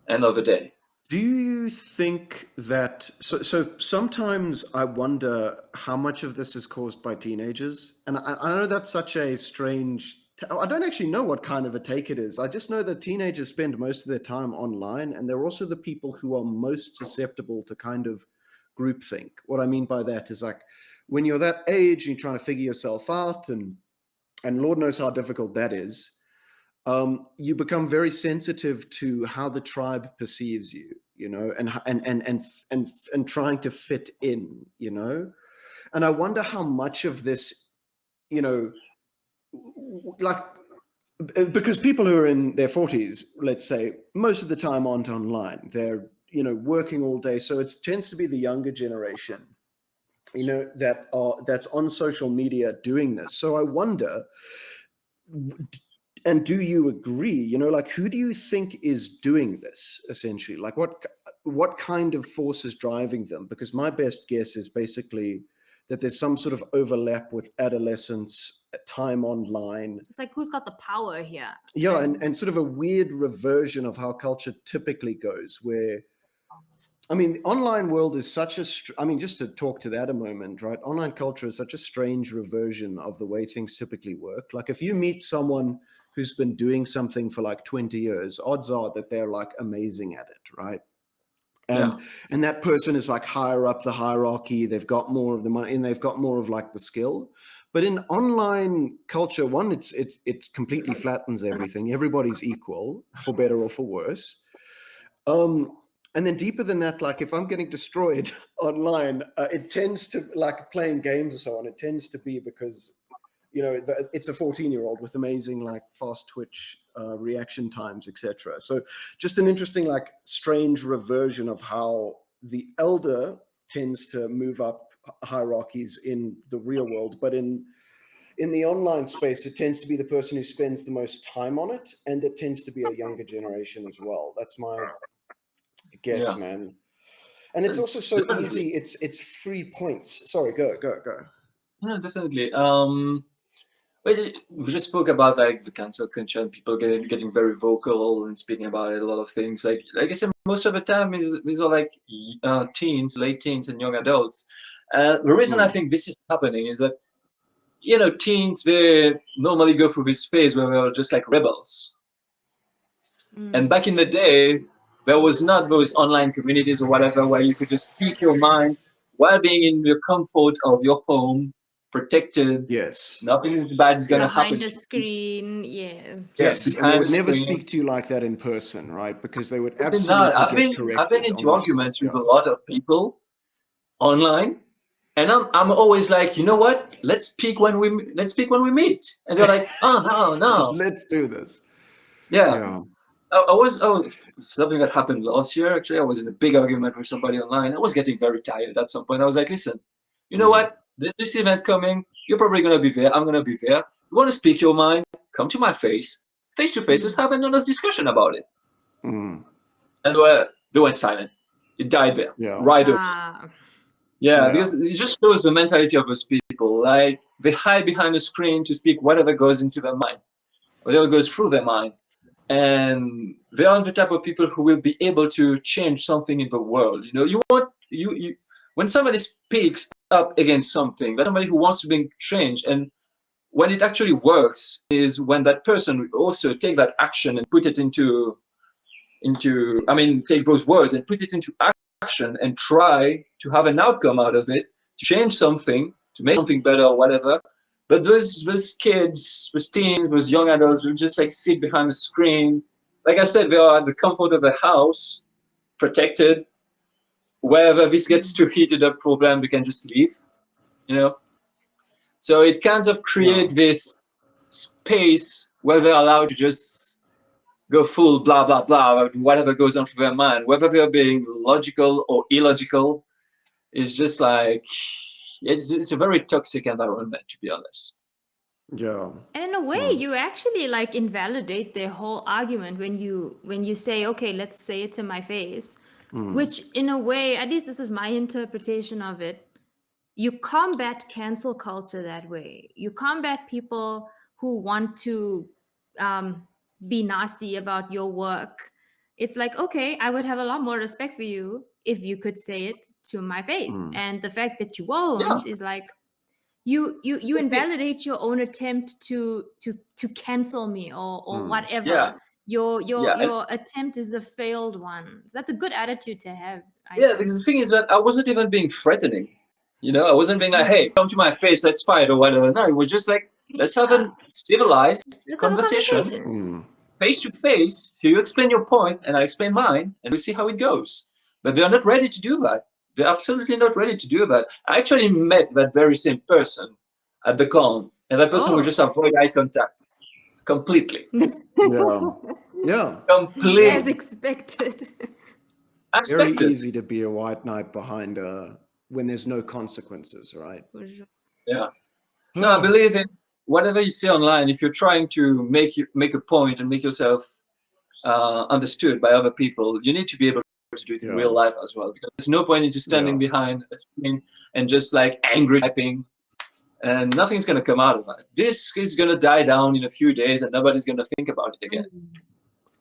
End of the day. Do you think that so sometimes I wonder how much of this is caused by teenagers? And I know that's such a strange I don't actually know what kind of a take it is. I just know that teenagers spend most of their time online, and they're also the people who are most susceptible to kind of groupthink. What I mean by that is, like, when you're that age and you're trying to figure yourself out, and Lord knows how difficult that is, you become very sensitive to how the tribe perceives you, you know, and trying to fit in, you know. And I wonder how much of this, you know, like, because people who are in their 40s, let's say, most of the time aren't online. They're, you know, working all day. So it tends to be the younger generation, you know, that's on social media doing this. So I wonder, and do you agree, you know, like, who do you think is doing this essentially? Like, what kind of force is driving them? Because my best guess is basically that there's some sort of overlap with adolescence, time online. It's like, who's got the power here? Yeah, and sort of a weird reversion of how culture typically goes, where, I mean, the online world is such a, I mean, just to talk to that a moment, right? Online culture is such a strange reversion of the way things typically work. Like, if you meet someone who's been doing something for like 20 years, odds are that they're like amazing at it, right? And that person is like higher up the hierarchy. They've got more of the money and they've got more of like the skill. But in online culture, one, it completely flattens everything. Everybody's equal, for better or for worse. And then deeper than that, like, if I'm getting destroyed online, it tends to, like, playing games or so on, it tends to be because, you know, it's a 14-year-old with amazing, like, fast twitch reaction times, etc. So just an interesting, like, strange reversion of how the elder tends to move up hierarchies in the real world, but in the online space, it tends to be the person who spends the most time on it, and it tends to be a younger generation as well. That's my guess, man. And it's also so easy. It's free points. Sorry, go. No, definitely. We just spoke about like the cancel culture and people getting very vocal and speaking about it. A lot of things. Like I said, most of the time these are like teens, late teens, and young adults. The reason I think this is happening is that, you know, teens, they normally go through this phase where they're just like rebels. And back in the day, there was not those online communities or whatever where you could just speak your mind while being in the comfort of your home, protected. Yes. Nothing bad is gonna happen. Behind a screen, yes. Yeah, Yes, and they behind would the never screen. speak to you like that in person, right? Because they would Absolutely not. absolutely get I've been corrected on into the arguments spot. with a lot of people online, and I'm always like, you know what? Let's speak when we meet. And they're like, oh no. Let's do this. Yeah. Yeah. I was something that happened last year. Actually, I was in a big argument with somebody online. I was getting very tired at some point. I was like, listen, you know what? This event coming, you're probably gonna be there. I'm gonna be there. You want to speak your mind? Come to my face to face. Let's have an honest discussion about it. Mm. And they went silent. It died there. Yeah. Right away. Yeah, Yeah. because it just shows the mentality of those people. Like they hide behind a screen to speak whatever goes into their mind, whatever goes through their mind. And they aren't the type of people who will be able to change something in the world. You know, you when somebody speaks up against something, that's somebody who wants to bring change. And when it actually works is when that person will also take that action and put it into take those words and put it into action and try to have an outcome out of it, to change something, to make something better or whatever. But those kids, those teens, those young adults will just like sit behind the screen. Like I said, they are at the comfort of the house, protected. Wherever this gets too heated up problem, they can just leave, you know? So it kind of create this space where they're allowed to just go full blah blah blah, whatever goes on through their mind, whether they're being logical or illogical, is just like it's a very toxic environment, to be honest. Yeah. And in a way, you actually like invalidate their whole argument when you say, okay, let's say it to my face, which in a way, at least this is my interpretation of it, you combat cancel culture that way. You combat people who want to be nasty about your work. It's like, okay, I would have a lot more respect for you if you could say it to my face. And the fact that you won't is like, you invalidate your own attempt to cancel me or whatever. Yeah. Your attempt is a failed one. So that's a good attitude to have. The thing is that I wasn't even being threatening. You know, I wasn't being like, hey, come to my face, let's fight or whatever. No, it was just like, let's have a civilized Let's have a conversation. Face to face, so you explain your point and I explain mine, and we see how it goes. But they are not ready to do that. They're absolutely not ready to do that. I actually met that very same person at the con, and that person would just avoid eye contact completely. Yeah. Completely. As expected. Very easy to be a white knight behind when there's no consequences, right? Yeah. No, I believe in whatever you say online. If you're trying to make a point and make yourself understood by other people, you need to be able to do it in real life as well. Because there's no point in just standing behind a screen and just like angry typing, and nothing's gonna come out of that. This is gonna die down in a few days, and nobody's gonna think about it again.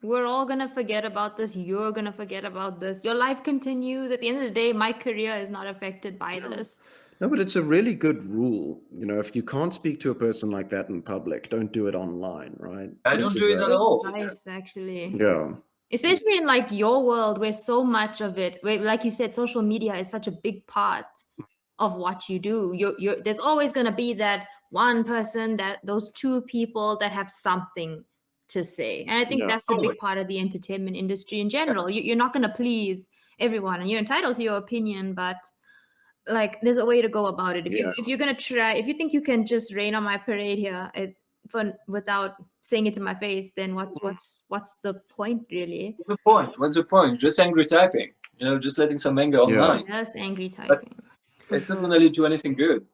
We're all gonna forget about this. You're gonna forget about this. Your life continues. At the end of the day, my career is not affected by this. No, but it's a really good rule. You know, if you can't speak to a person like that in public, don't do it online, right? I don't do it at all. Advice, actually. Yeah. Especially in like your world, where so much of it, where, like you said, social media is such a big part of what you do. There's always gonna be that one person, that those two people that have something to say. And I think that's a big part of the entertainment industry in general. You're not going to please everyone, and you're entitled to your opinion, but like there's a way to go about it. If you're going to try, if you think you can just rain on my parade here without saying it to my face, then what's the point, really? What's the point? Just angry typing, you know, just letting some anger online. Just angry typing. But it's not going to lead to anything good.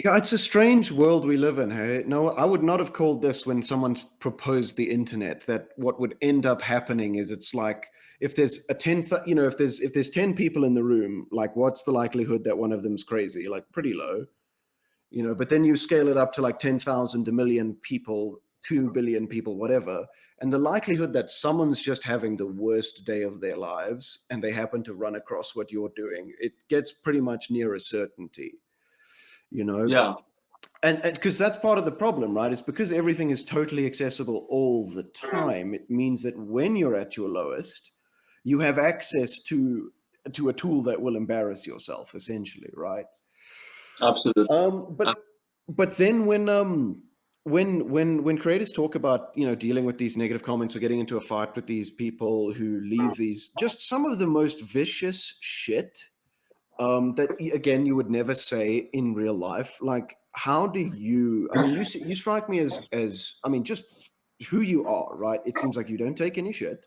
Yeah, it's a strange world we live in. Hey, no, I would not have called this when someone proposed the internet. That what would end up happening is it's like if there's if there's 10 people in the room, like what's the likelihood that one of them's crazy? Like pretty low, you know. But then you scale it up to like 10,000, a million people, 2 billion people, whatever, and the likelihood that someone's just having the worst day of their lives and they happen to run across what you're doing, it gets pretty much near a certainty. You know, And because that's part of the problem, right? It's because everything is totally accessible all the time. It means that when you're at your lowest, you have access to a tool that will embarrass yourself, essentially, right? Absolutely. But then when creators talk about dealing with these negative comments or getting into a fight with these people who leave these just some of the most vicious shit that again you would never say in real life, like how do you? I mean, you strike me as I mean, just who you are, right? It seems like you don't take any shit.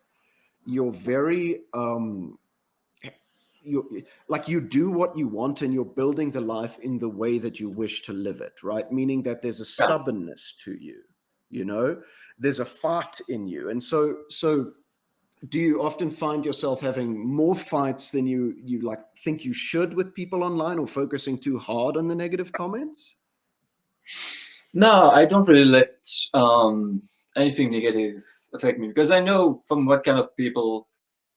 You're very you like you do what you want and you're building the life in the way that you wish to live it, right? Meaning that there's a Yeah. stubbornness to you, there's a fight in you. And so do you often find yourself having more fights than you like think you should with people online, or focusing too hard on the negative comments? No, I don't really let anything negative affect me because I know from what kind of people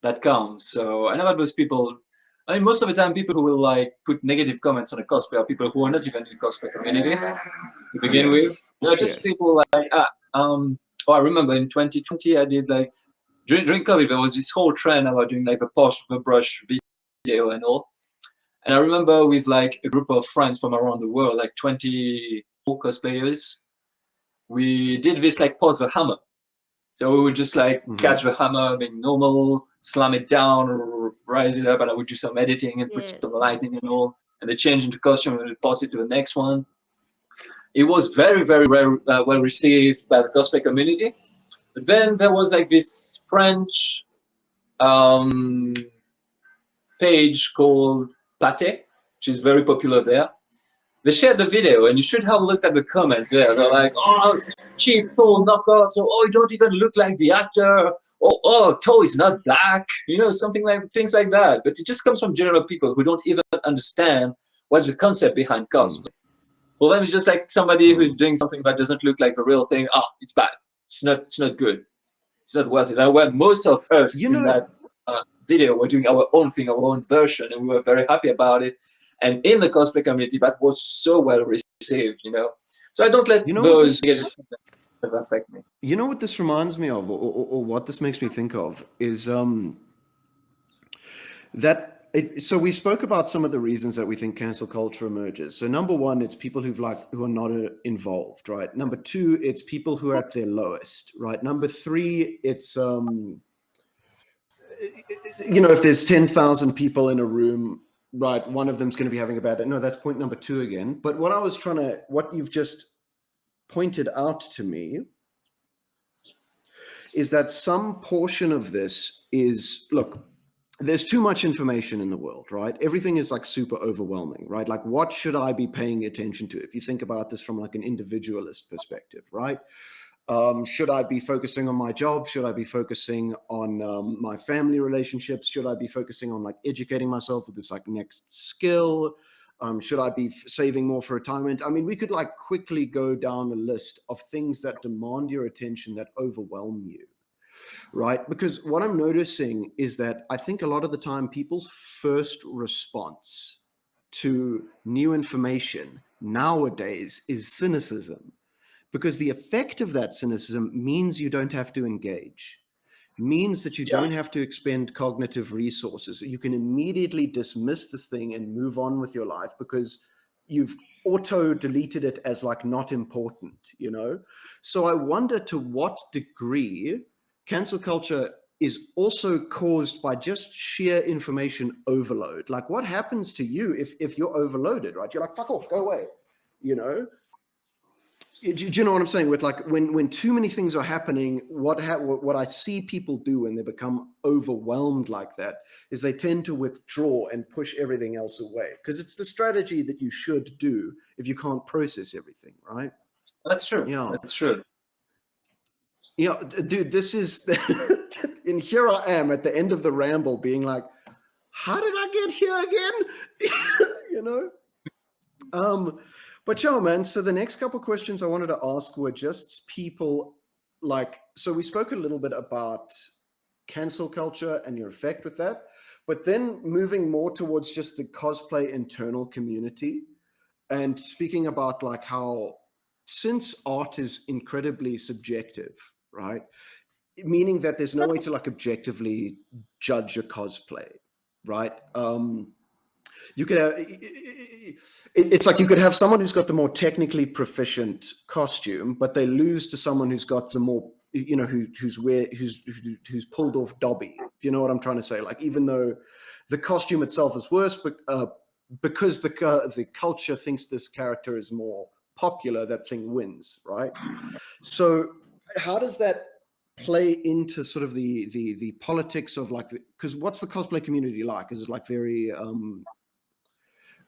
that comes. So I know about those people. I mean, most of the time, people who will like put negative comments on a cosplay are people who are not even in the cosplay community to begin with. Yes. Just Yes. people like oh, I remember in 2020, I did like during COVID, there was this whole trend about doing like the brush video and all. And I remember with like a group of friends from around the world, like 20 cosplayers, we did this like pause the hammer. So we would just like catch the hammer, make normal, slam it down, or rise it up, and I would do some editing and put Yes. some lightning and all, and they change into costume and pass it to the next one. It was very, very well received by the cosplay community. But then there was like this French um, page called Pate, which is very popular there. They shared the video, and you should have looked at the comments there. They're like, "Oh, cheap full knockouts," or "Oh, you don't even look like the actor," or "Oh, Toe is not black," something like things like that. But it just comes from general people who don't even understand what's the concept behind cosplay. For them, it's just like somebody who's doing something that doesn't look like the real thing. Oh, it's bad. It's not good. It's not worth it. And where most of us You in know, that video were doing our own thing, our own version, and we were very happy about it. And in the cosplay community, that was so well received. So I don't let you know what those this negative comments affect me. you know what this reminds me of, or what this makes me think of, is so we spoke about some of the reasons that we think cancel culture emerges. So number one, it's people who are not involved, right? Number two, it's people who are at their lowest, right? Number three, it's if there's 10,000 people in a room, right, one of them's going to be having a bad day. No, that's point number two again. But what you've just pointed out to me is that some portion of this is, look, there's too much information in the world, right? Everything is like super overwhelming, right? Like, what should I be paying attention to? If you think about this from like an individualist perspective, right? Should I be focusing on my job? Should I be focusing on my family relationships? Should I be focusing on like educating myself with this like next skill? Should I be saving more for retirement? I mean, we could like quickly go down a list of things that demand your attention, that overwhelm you, right? Because what I'm noticing is that I think a lot of the time people's first response to new information nowadays is cynicism, because the effect of that cynicism means you don't have to engage, means that you Yeah, don't have to expend cognitive resources. You can immediately dismiss this thing and move on with your life because you've auto deleted it as like not important. So I wonder to what degree cancel culture is also caused by just sheer information overload. Like, what happens to you if you're overloaded, right? You're like, fuck off, go away, you know? Do you know what I'm saying? With like when too many things are happening, what I see people do when they become overwhelmed like that is they tend to withdraw and push everything else away, because it's the strategy that you should do if you can't process everything, right? that's true. Yeah, That's true. dude, this is and here I am at the end of the ramble being like, how did I get here again? you know But yeah, man, so the next couple questions I wanted to ask were just people like, so we spoke a little bit about cancel culture and your effect with that, but then moving more towards just the cosplay internal community. and speaking about like how, since art is incredibly subjective, right? Meaning that there's no way to like objectively judge a cosplay, right? You could have, it's like you could have someone who's got the more technically proficient costume, but they lose to someone who's got the more, you know, who's pulled off Dobby. Do you know what I'm trying to say? Like, even though the costume itself is worse, but because the culture thinks this character is more popular, that thing wins, right? So how does that play into sort of the politics of like, because what's the cosplay community like? Is it like very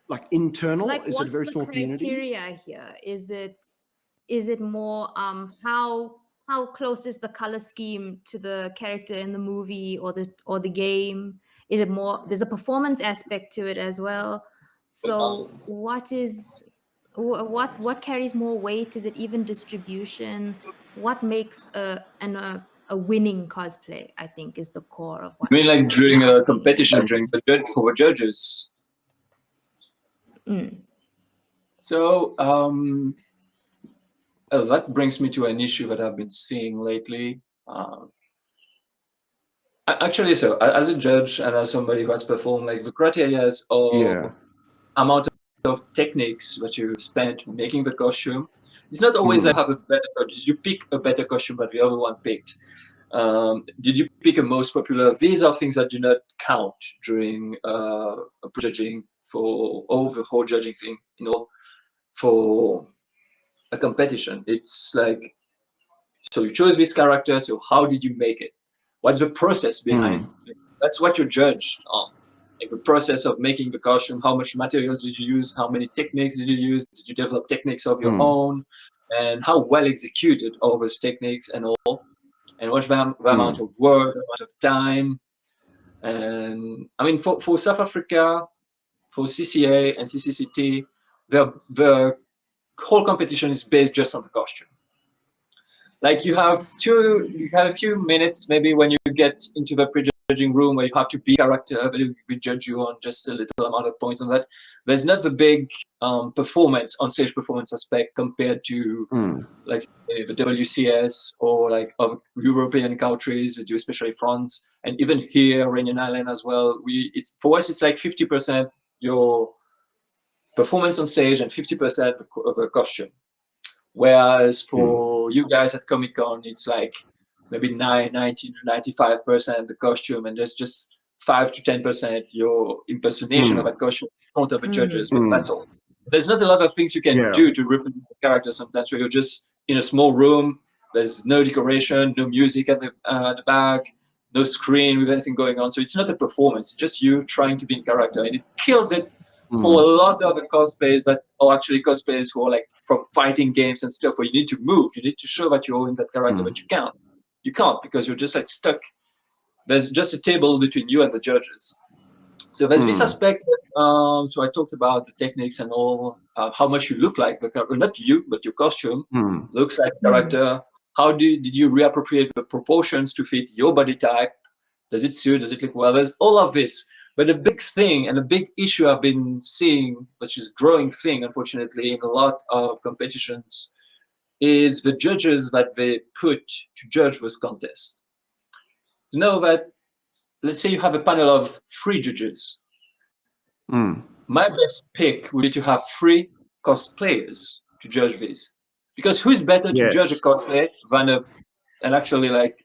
like internal? Like, Is it a what's very the small community? criteria here? Is it more how close is the color scheme to the character in the movie or the game? Is it more, there's a performance aspect to it as well? So what carries more weight? Is it even distribution? What makes a winning cosplay, I think, is the core of what I mean, like during I'm a asking here. competition, during the for judges. Mm. So that brings me to an issue that I've been seeing lately. Actually, so as a judge and as somebody who has performed, like the criteria of amount of techniques that you spent making the costume, it's not always like have a better. Did you pick a better costume that the other one picked? Did you pick a most popular? These are things that do not count during judging for the whole judging thing. You know, for a competition, it's like, so you chose this character. So how did you make it? What's the process behind it? That's what you're judged on. Like the process of making the costume, how much materials did you use, how many techniques did you use, did you develop techniques of your own, and how well executed all those techniques and all, and what's the amount of work, the amount of time. And I mean, for South Africa, for CCA and CCCT, the whole competition is based just on the costume. Like you have a few minutes maybe when you get into the prejudging room where you have to be character, but we judge you on just a little amount of points on that. There's not the big performance, on stage performance aspect compared to like the WCS or like other European countries, we do especially France, and even here, Reunion Island as well. For us it's like 50% your performance on stage and 50% of the costume. Whereas for you guys at Comic Con, it's like maybe 90 to 95% the costume, and there's just 5 to 10% your impersonation of a costume in front of the judges. But that's all. There's not a lot of things you can do to represent the character sometimes, where you're just in a small room. There's no decoration, no music at the back, no screen with anything going on. So it's not a performance, it's just you trying to be in character, and it kills it for a lot of the cosplays that are actually cosplays who are like from fighting games and stuff, where you need to move, you need to show that you're in that character, but you can't. You can't, because you're just like stuck. There's just a table between you and the judges. So there's this aspect. So I talked about the techniques and all, how much you look like the character, not you, but your costume looks like the character. How did you reappropriate the proportions to fit your body type? Does it suit? Does it look well? There's all of this. But a big thing and a big issue I've been seeing, which is a growing thing, unfortunately, in a lot of competitions, is the judges that they put to judge this contest. To know that, let's say you have a panel of 3 judges. My best pick would be to have 3 cosplayers to judge this. Because who's better to judge a cosplay than an actually like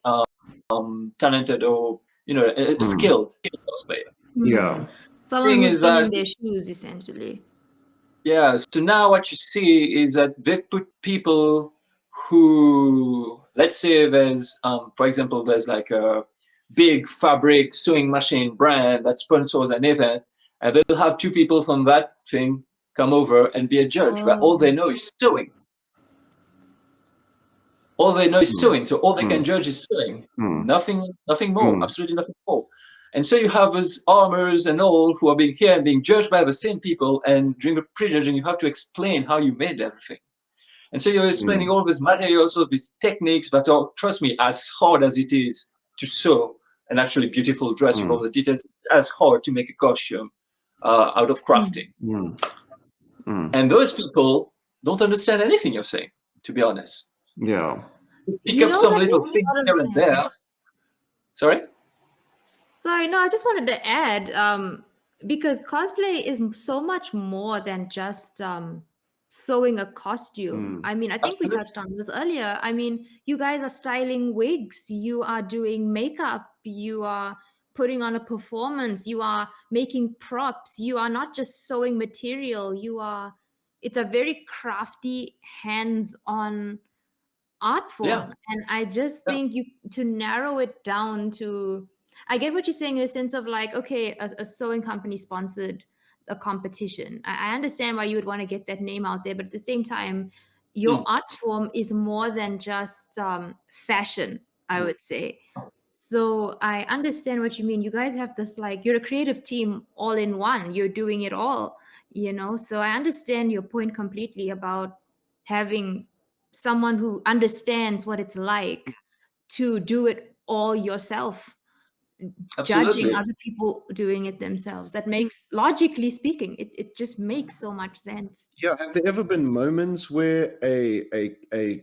talented or, you know, a skilled cosplayer? Yeah. Someone who's been in their shoes, essentially. Yeah, so now what you see is that they've put people who, let's say there's, for example, there's like a big fabric sewing machine brand that sponsors an event, and they'll have 2 people from that thing come over and be a judge, but all they know is sewing. All they know is sewing, so all they can judge is sewing. Nothing more, absolutely nothing more. And so you have those armors and all who are being here and being judged by the same people, and during the prejudging you have to explain how you made everything. And so you're explaining all these materials, all these techniques that are, trust me, as hard as it is to sew an actually beautiful dress with all the details, as hard to make a costume out of crafting. And those people don't understand anything you're saying, to be honest. Yeah. Pick up some that little makes a thing lot of here and sense. there. Sorry? Sorry, no, I just wanted to add, because cosplay is so much more than just sewing a costume. I mean, I think we touched on this earlier. I mean, you guys are styling wigs, you are doing makeup, you are putting on a performance, you are making props, you are not just sewing material, it's a very crafty, hands-on art form. Yeah. And I just think to narrow it down to, I get what you're saying in a sense of like, okay, a sewing company sponsored a competition. I understand why you would want to get that name out there, but at the same time, your art form is more than just fashion, I would say. So I understand what you mean. You guys have this, like, you're a creative team all in one. You're doing it all, So I understand your point completely about having someone who understands what it's like to do it all yourself, Absolutely. judging other people doing it themselves. That makes, logically speaking, it just makes so much sense. Yeah. Have there ever been moments where a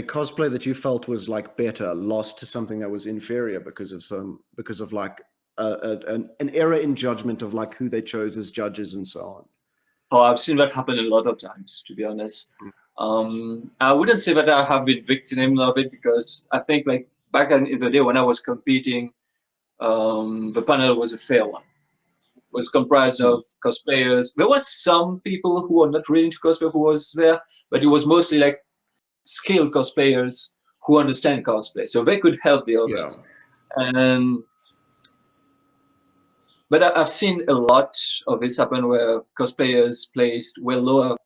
cosplay that you felt was like better lost to something that was inferior because of like an error in judgment of like who they chose as judges and so on? Oh, I've seen that happen a lot of times, to be honest. I wouldn't say that I have been victim of it, because I think like back in the day when I was competing, the panel was a fair one. It was comprised of cosplayers. There was some people who are not really into cosplay who was there, but it was mostly like skilled cosplayers who understand cosplay, so they could help the others. But I've seen a lot of this happen where cosplayers placed well lower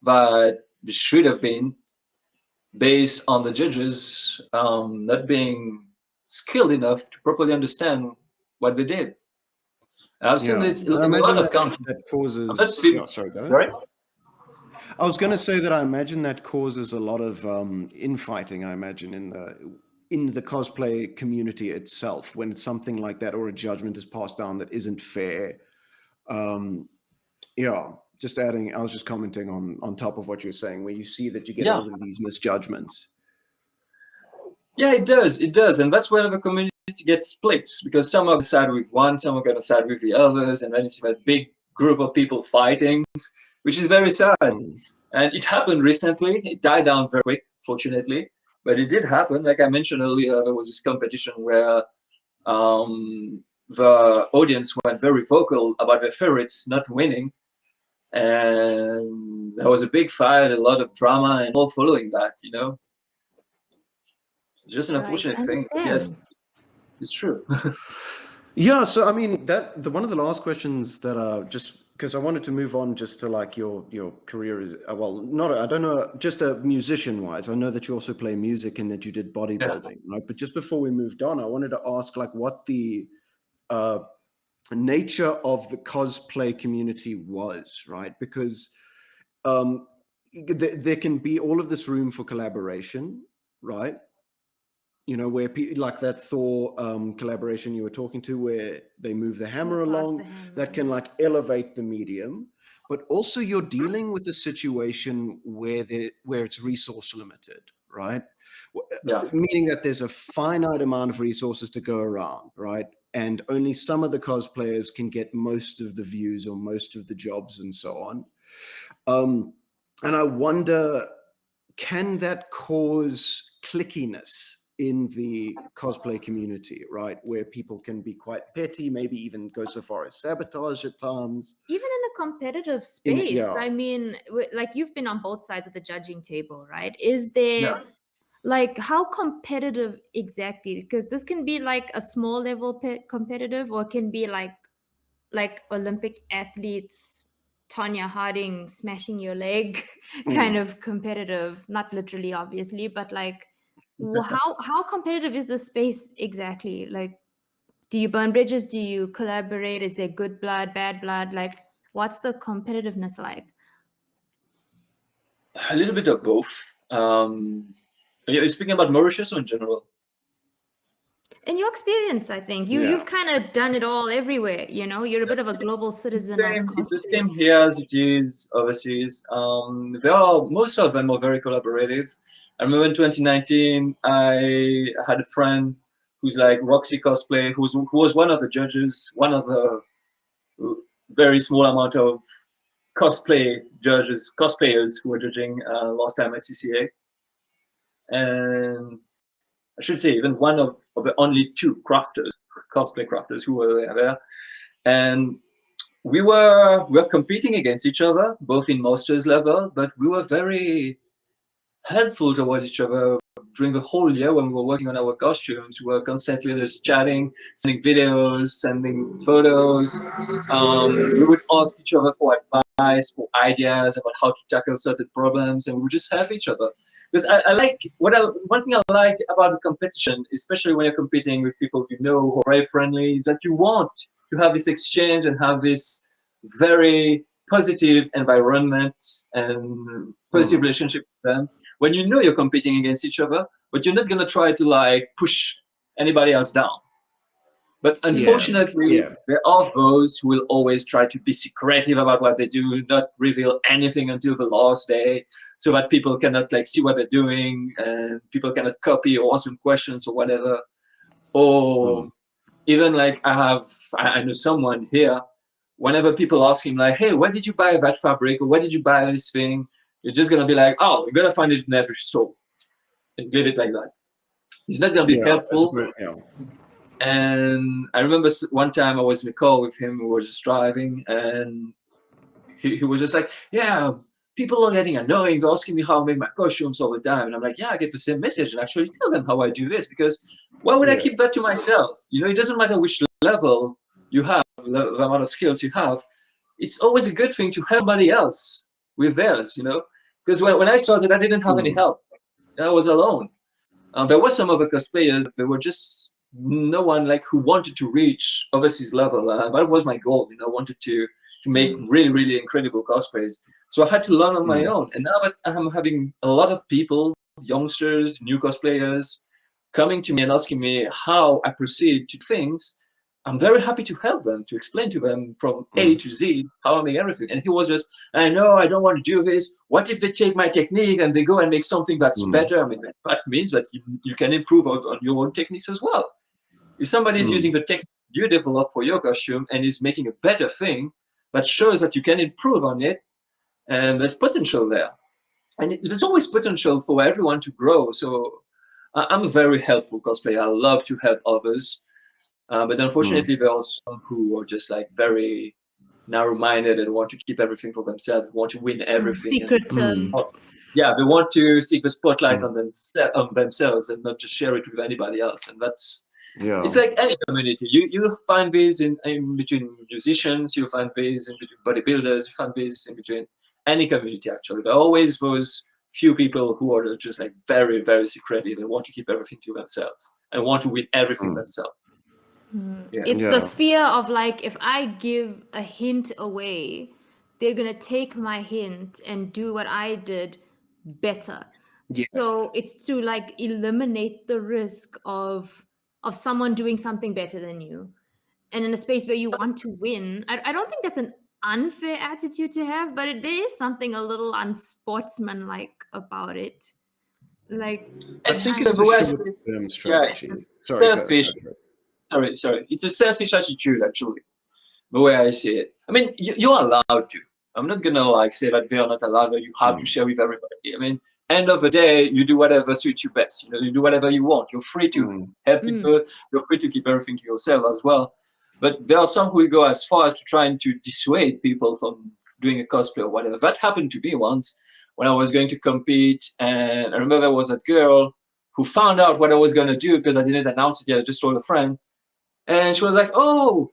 than they should have been, based on the judges not being skilled enough to properly understand what they did. And I've seen it in I a imagine lot of that causes. people. Yeah, sorry, go ahead. Sorry? I was going to say that I imagine that causes a lot of infighting. I imagine in the cosplay community itself, when it's something like that or a judgment is passed down that isn't fair. Yeah, just adding. I was just commenting on top of what you're saying, where you see that you get all of these misjudgments. Yeah, it does, and that's where the community gets split, because some are going to side with one, some are going to side with the others, and then it's a big group of people fighting, which is very sad. And it happened recently. It died down very quick, fortunately, but it did happen. Like I mentioned earlier, there was this competition where the audience went very vocal about their favorites not winning, and there was a big fight, a lot of drama, and all following that. It's just an unfortunate thing. But yes, it's true. Yeah, so I mean one of the last questions that just because I wanted to move on just to like your career is well, not I don't know, just a musician wise. I know that you also play music and that you did bodybuilding, right? But just before we moved on, I wanted to ask like what the nature of the cosplay community was, right? Because there can be all of this room for collaboration, right? Where like that Thor collaboration you were talking to, where they move the hammer along, that can like elevate the medium. But also you're dealing with a situation where it's resource limited, right? Meaning that there's a finite amount of resources to go around, right? And only some of the cosplayers can get most of the views or most of the jobs and so on. And I wonder, can that cause clickiness in the cosplay community, right? Where people can be quite petty, maybe even go so far as sabotage at times. Even in a competitive space, I mean, like you've been on both sides of the judging table, right? Is there like how competitive exactly? Because this can be like a small level competitive, or it can be like Olympic athletes, Tonya Harding smashing your leg kind of competitive, not literally obviously, but like how competitive is the space exactly? Like, do you burn bridges? Do you collaborate? Is there good blood, bad blood? Like, what's the competitiveness like? A little bit of both. Are you speaking about Mauritius or in general? In your experience, I think you've kind of done it all everywhere. You're a bit of a global citizen of It's the cosplay. same here as it is overseas. Most of them are very collaborative. I remember in 2019, I had a friend who's like Roxy Cosplay, who was one of the judges, one of the very small amount of cosplayers who were judging last time at CCA. And I should say even one of the only two cosplay crafters who were there. And we were competing against each other, both in masters level, but we were very helpful towards each other during the whole year when we were working on our costumes. We were constantly just chatting, sending videos, sending photos. We would ask each other for advice, for ideas about how to tackle certain problems, and we would just help each other. Because one thing I like about the competition, especially when you're competing with people you know who are very friendly, is that you want to have this exchange and have this very positive environment and positive relationship with them when you know you're competing against each other, but you're not going to try to like push anybody else down. But unfortunately, there are those who will always try to be secretive about what they do, not reveal anything until the last day, so that people cannot like see what they're doing and people cannot copy or ask them questions or whatever. Or even like I know someone here, whenever people ask him like, hey, where did you buy that fabric or where did you buy this thing? You're just gonna be like, oh, you're gonna find it in every store and leave it like that. He's not gonna be helpful. And I remember one time I was in a car with him, we were just driving, and he was just like, yeah, people are getting annoying. They're asking me how I make my costumes all the time. And I'm like, yeah, I get the same message and actually tell them how I do this, because why would I keep that to myself? It doesn't matter which level you have, the amount of skills you have. It's always a good thing to help somebody else with theirs, because when I started, I didn't have any help. I was alone. There were some other cosplayers, but there were just no one like who wanted to reach overseas level. That was my goal. I wanted to make really, really incredible cosplays. So I had to learn on my own. And now that I'm having a lot of people, youngsters, new cosplayers, coming to me and asking me how I proceed to things, I'm very happy to help them, to explain to them from A to Z how I make everything. And he was just, I know, I don't want to do this. What if they take my technique and they go and make something that's better? I mean, that means that you can improve on your own techniques as well. If somebody is using the technique you develop for your costume and is making a better thing, that shows that you can improve on it, and there's potential there. And there's always potential for everyone to grow. So I'm a very helpful cosplayer. I love to help others. But unfortunately, there are some who are just like very narrow-minded and want to keep everything for themselves, want to win everything. Secretive. Yeah, they want to seek the spotlight on themselves and not just share it with anybody else. And that's it's like any community. You'll find this in between musicians, you'll find this in between bodybuilders, you find this in between any community actually. There are always those few people who are just like very, very secretive and want to keep everything to themselves and want to win everything themselves. It's the fear of like, if I give a hint away, they're gonna take my hint and do what I did better. So it's to like eliminate the risk of someone doing something better than you. And in a space where you want to win, I don't think that's an unfair attitude to have, but there is something a little unsportsmanlike about it. Like, I think it's a short-term strategy. Selfish. Sorry. It's a selfish attitude, actually, the way I see it. I mean, you're allowed to. I'm not gonna like say that they're not allowed, or you have to share with everybody. I mean, end of the day, you do whatever suits you best. You do whatever you want. You're free to help people. You're free to keep everything to yourself as well. But there are some who will go as far as to trying to dissuade people from doing a cosplay or whatever. That happened to me once when I was going to compete, and I remember there was a girl who found out what I was gonna do because I didn't announce it yet. I just told a friend. And she was like, "Oh,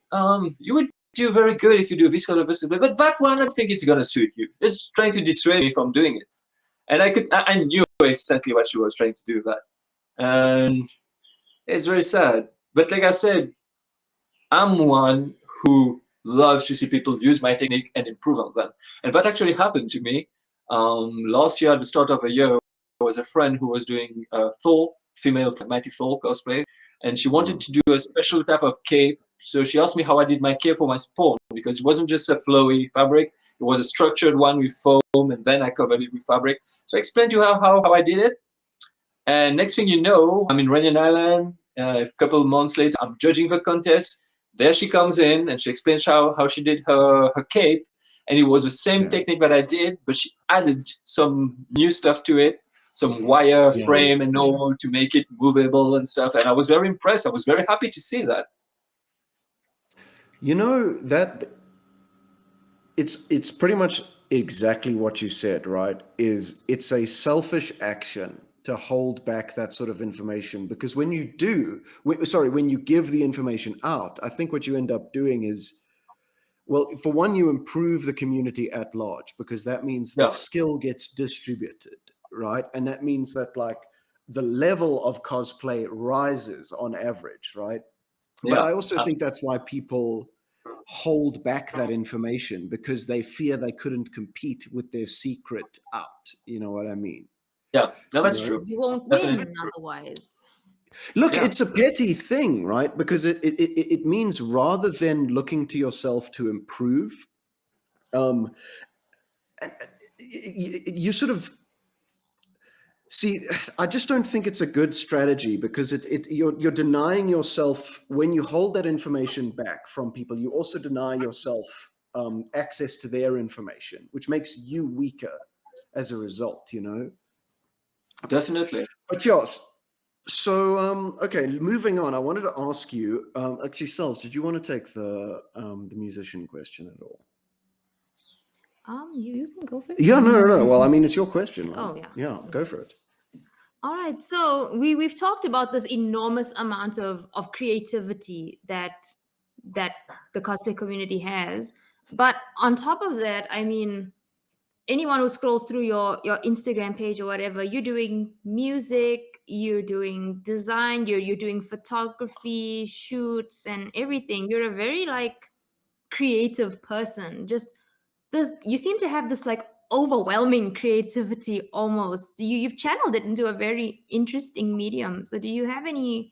you would do very good if you do this color, but that one, I don't think it's gonna suit you." It's trying to dissuade me from doing it, and I knew exactly what she was trying to do with that, and it's very sad. But like I said, I'm one who loves to see people use my technique and improve on them, and that actually happened to me. Last year at the start of the year, there was a friend who was doing Thor, female Mighty Thor cosplay. and she wanted to do a special type of cape. So she asked me how I did my cape for my spawn, because it wasn't just a flowy fabric, it was a structured one with foam, and then I covered it with fabric. So I explained to her how I did it. And next thing you know, I'm in Renyan Island. A couple of months later, I'm judging the contest. There she comes in, and she explains how she did her cape. And it was the same technique that I did, but she added some new stuff to it, some wire frame and all to make it movable and stuff. And I was very impressed. I was very happy to see that. You know, that it's pretty much exactly what you said, right? It's a selfish action to hold back that sort of information, because when you when you give the information out, I think what you end up doing is, well, for one, you improve the community at large, because that means the skill gets distributed, right? And that means that like the level of cosplay rises on average, right? But I also think that's why people hold back that information, because they fear they couldn't compete with their secret out. You know what I mean? Yeah, no, that's true. You won't Definitely win otherwise. Look, it's a petty thing, right? Because it means rather than looking to yourself to improve, you sort of see. I just don't think it's a good strategy, because you're denying yourself. When you hold that information back from people, you also deny yourself access to their information, which makes you weaker as a result. You know. Definitely. But yeah. So, okay, moving on. I wanted to ask you, actually, Sels, did you want to take the musician question at all? You can go for it. Yeah, no. Well, I mean, it's your question. Oh, yeah. Yeah, go for it. All right. So we've talked about this enormous amount of creativity that the cosplay community has. But on top of that, I mean, anyone who scrolls through your Instagram page or whatever, you're doing music, you're doing design, you're doing photography, shoots, and everything. You're a very like creative person. Just this, you seem to have this like overwhelming creativity almost. You've channeled it into a very interesting medium. So do you have any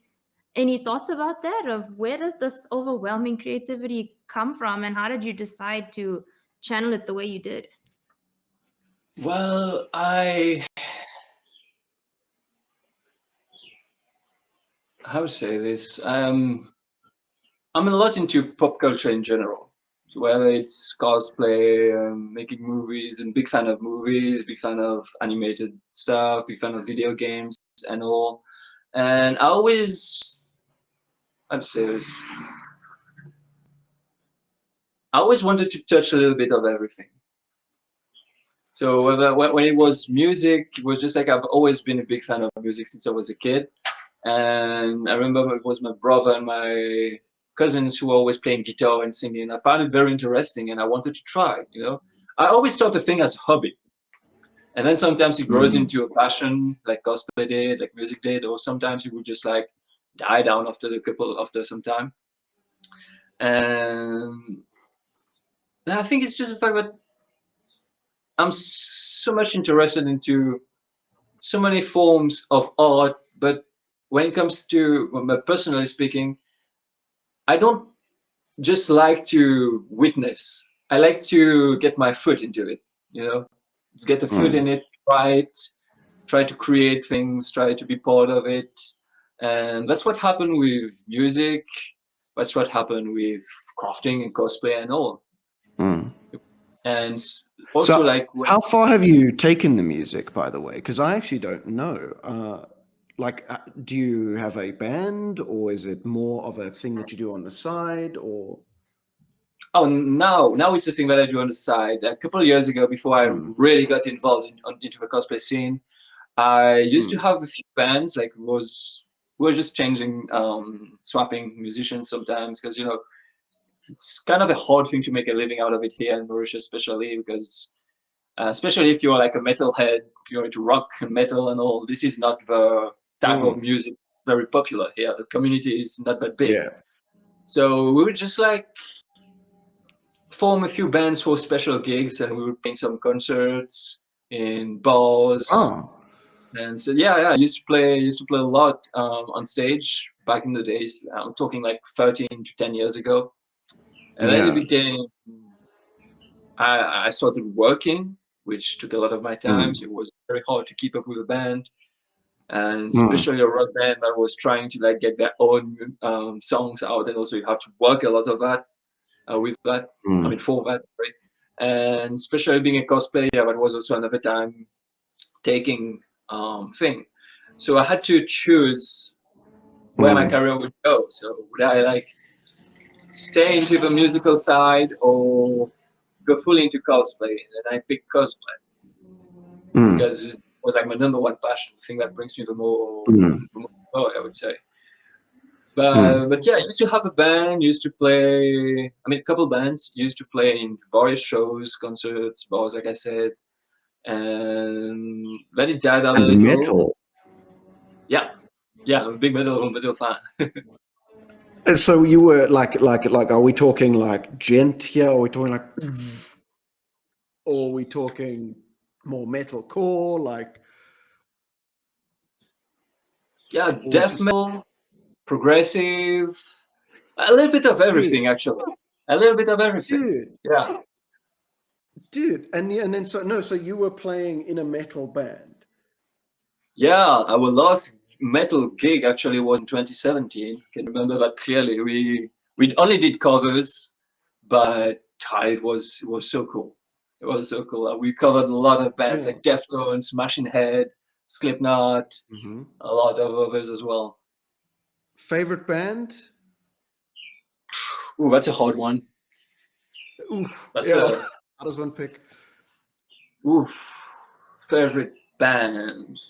thoughts about that, of where does this overwhelming creativity come from, and how did you decide to channel it the way you did? Well, how to say this? I'm a lot into pop culture in general. So whether it's cosplay, making movies, and big fan of movies, big fan of animated stuff, big fan of video games and all. And I always, how to say this? I always wanted to touch a little bit of everything. So when it was music, it was just like I've always been a big fan of music since I was a kid. And I remember it was my brother and my cousins who were always playing guitar and singing. I found it very interesting, and I wanted to try. You know, I always start a thing as a hobby, and then sometimes it grows into a passion, like cosplay did, like music did, or sometimes it would just like die down after some time. And I think it's just the fact that I'm so much interested into so many forms of art, but when it comes to, well, personally speaking, I don't just like to witness. I like to get my foot into it, you know, get the foot in it, try to create things, try to be part of it. And that's what happened with music. That's what happened with crafting and cosplay and all. And also, so like, how far have you taken the music, by the way? Because I actually don't know. Do you have a band, or is it more of a thing that you do on the side, or? Oh, now it's a thing that I do on the side. A couple of years ago, before I really got involved into the cosplay scene, I used to have a few bands. Like we were just changing, swapping musicians sometimes, because you know it's kind of a hard thing to make a living out of it here in Mauritius, especially because, especially if you're like a metalhead, you're into rock and metal and all. This is not the type of music very popular here. The community is not that big. Yeah. So we would just like form a few bands for special gigs, and we were playing some concerts in bars And so yeah, I used to play a lot on stage back in the days. I'm talking like 13 to 10 years ago. And then it Yeah. became I started working, which took a lot of my time. So it was very hard to keep up with a band, and especially a rock band that was trying to like get their own songs out, and also you have to work a lot of that with that. I mean, for that, right? And especially being a cosplayer, that was also another time taking thing. So I had to choose where my career would go. So would I like stay into the musical side or go fully into cosplay? And I picked cosplay because it was like my number one passion, the thing that brings me the more joy, I would say. But yeah, I used to have a band, used to play, I mean, a couple bands, used to play in various shows, concerts, bars, like I said. And then it died down a And little. metal. Yeah, I'm a big metal fan. So you were like, are we talking like gent here? Are we talking like, or are we talking more metal core? Like, Yeah, or death just, metal, progressive, a little bit of everything, actually. A little bit of everything. Yeah. Dude, and then so you were playing in a metal band. Yeah, our last metal gig actually was in 2017. I can remember that clearly. We only did covers, but it was so cool. It was so cool. We covered a lot of bands like Deftones, Machine Head, Slipknot, a lot of others as well. Favorite band? Ooh, that's a hard one. That's a how does one pick? Favorite band.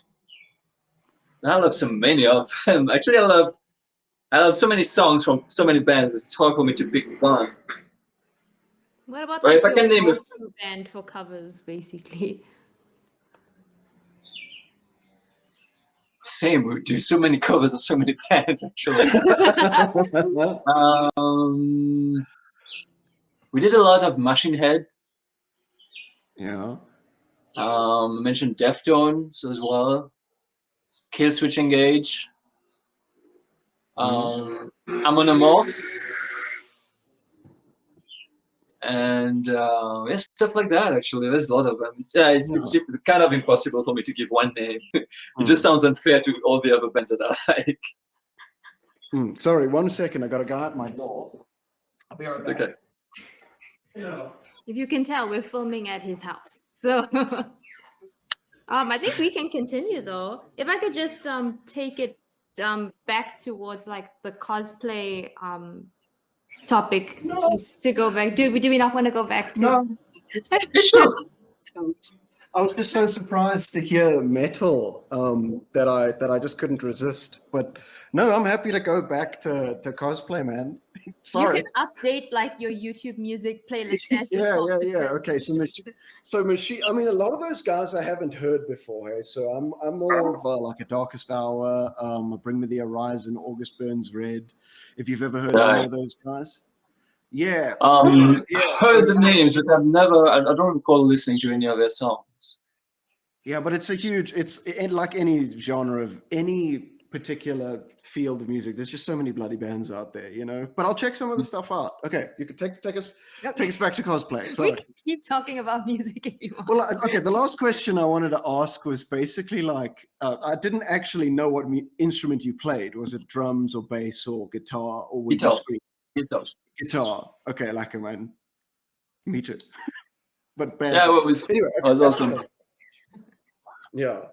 I love so many of them. Actually, I love so many songs from so many bands. It's hard for me to pick one. What about But like if I your can name it, go-to band for covers, basically? same. We do so many covers of so many bands. Actually, we did a lot of Machine Head. Yeah. I mentioned Deftones as well. Kill Switch Engage. Amon and yeah, stuff like that. Actually, there's a lot of them. It's kind of impossible for me to give one name. It just sounds unfair to all the other bands that I like. Sorry, 1 second. I gotta go out my door. I'll be right back. Okay. If you can tell, we're filming at his house, so I think we can continue though. If I could just take it back towards like the cosplay topic, just to go back. Do we not want to go back to? No. Sure. I was just so surprised to hear metal that I just couldn't resist. But no, I'm happy to go back to cosplay, man. Sorry. You can update like your YouTube music playlist as we yeah. to Okay, so machine. I mean, a lot of those guys I haven't heard before. Hey? So I'm more of like a Darkest Hour, Bring Me the Horizon, August Burns Red. If you've ever heard any of those guys. Yeah. Heard the names, but I don't recall listening to any of their songs. Yeah, but it's like any genre of any particular field of music. There's just so many bloody bands out there, you know. But I'll check some of the stuff out. Okay, you can take us back to cosplay. Sorry. We can keep talking about music if you want. Well, okay. The last question I wanted to ask was basically like I didn't actually know what instrument you played. Was it drums or bass or guitar or would you scream? Guitar. Okay, like a man. Me too. But bad. Yeah, it was awesome. Yeah.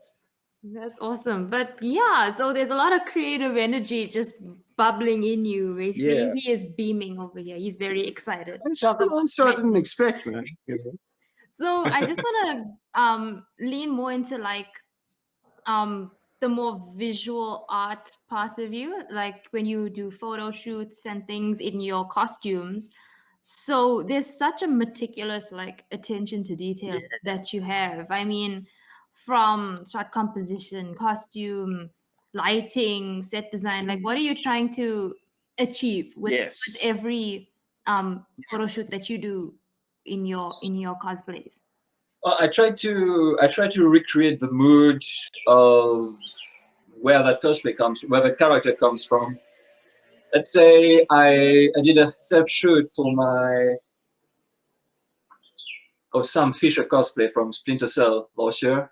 That's awesome. But yeah, so there's a lot of creative energy just bubbling in you. Basically, he is beaming over here. He's very excited. So I didn't expect, man. So I just want to lean more into like the more visual art part of you, like when you do photo shoots and things in your costumes. So there's such a meticulous like attention to detail that you have. I mean, from shot composition, costume, lighting, set design, like what are you trying to achieve with every photo shoot that you do in your cosplays? Well, I try to recreate the mood of where that cosplay comes, where the character comes from. Let's say I did a self shoot for my Sam Fisher cosplay from Splinter Cell last year.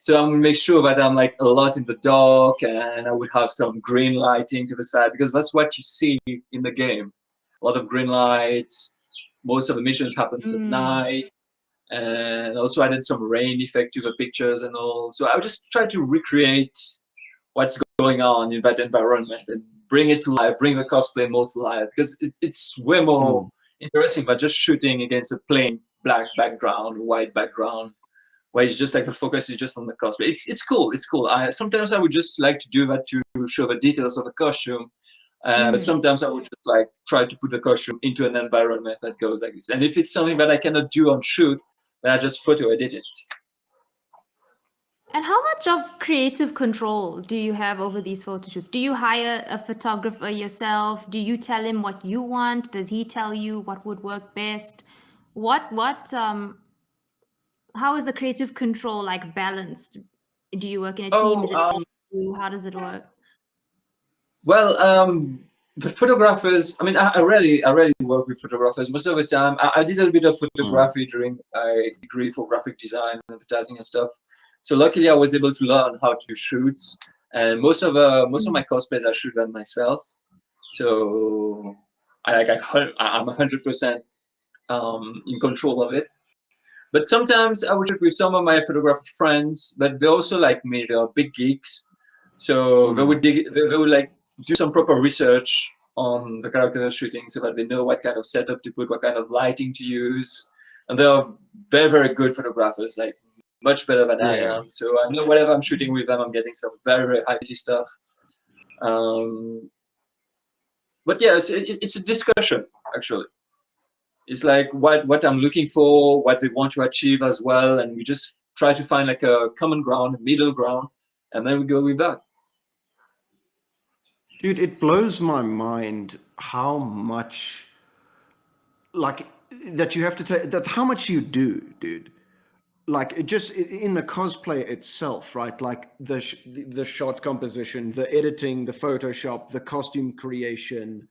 So I'm gonna make sure that I'm like a lot in the dark, and I would have some green lighting to the side because that's what you see in the game. A lot of green lights. Most of the missions happens at Mm. night, and also I did some rain effect to the pictures and all. So I just try to recreate what's going on in that environment and bring it to life, bring the cosplay more to life because it's way more Mm. interesting than just shooting against a plain black background, white background where it's just like the focus is just on the cosplay. It's cool. It's cool. Sometimes I would just like to do that to show the details of the costume, but Mm. sometimes I would just like try to put the costume into an environment that goes like this. And if it's something that I cannot do on shoot, then I just photo edit it. And how much of creative control do you have over these photo shoots? Do you hire a photographer yourself? Do you tell him what you want? Does he tell you what would work best? How is the creative control like balanced? Do you work in a team? Oh, Is it all you? How does it work? well, the photographers. I mean, I rarely work with photographers. Most of the time, I did a bit of photography during my degree for graphic design and advertising and stuff. So luckily, I was able to learn how to shoot, and most of my cosplays I shoot them myself. So I'm 100% in control of it. But sometimes I would shoot with some of my photographer friends, but they're also like me. They are big geeks, so they would like do some proper research on the character they're shooting, so that they know what kind of setup to put, what kind of lighting to use, and they are very good photographers, like much better than I Yeah. am. So I know whatever I'm shooting with them, I'm getting some very high quality stuff. Um, but yeah, it's a discussion actually. It's like what I'm looking for, what they want to achieve as well, and we just try to find like a common ground, a middle ground, and then we go with that. Dude, it blows my mind how much, like, that you have to take, that how much you do, dude. Like, it just in the cosplay itself, right? Like the shot composition, the editing, the Photoshop, the costume creation.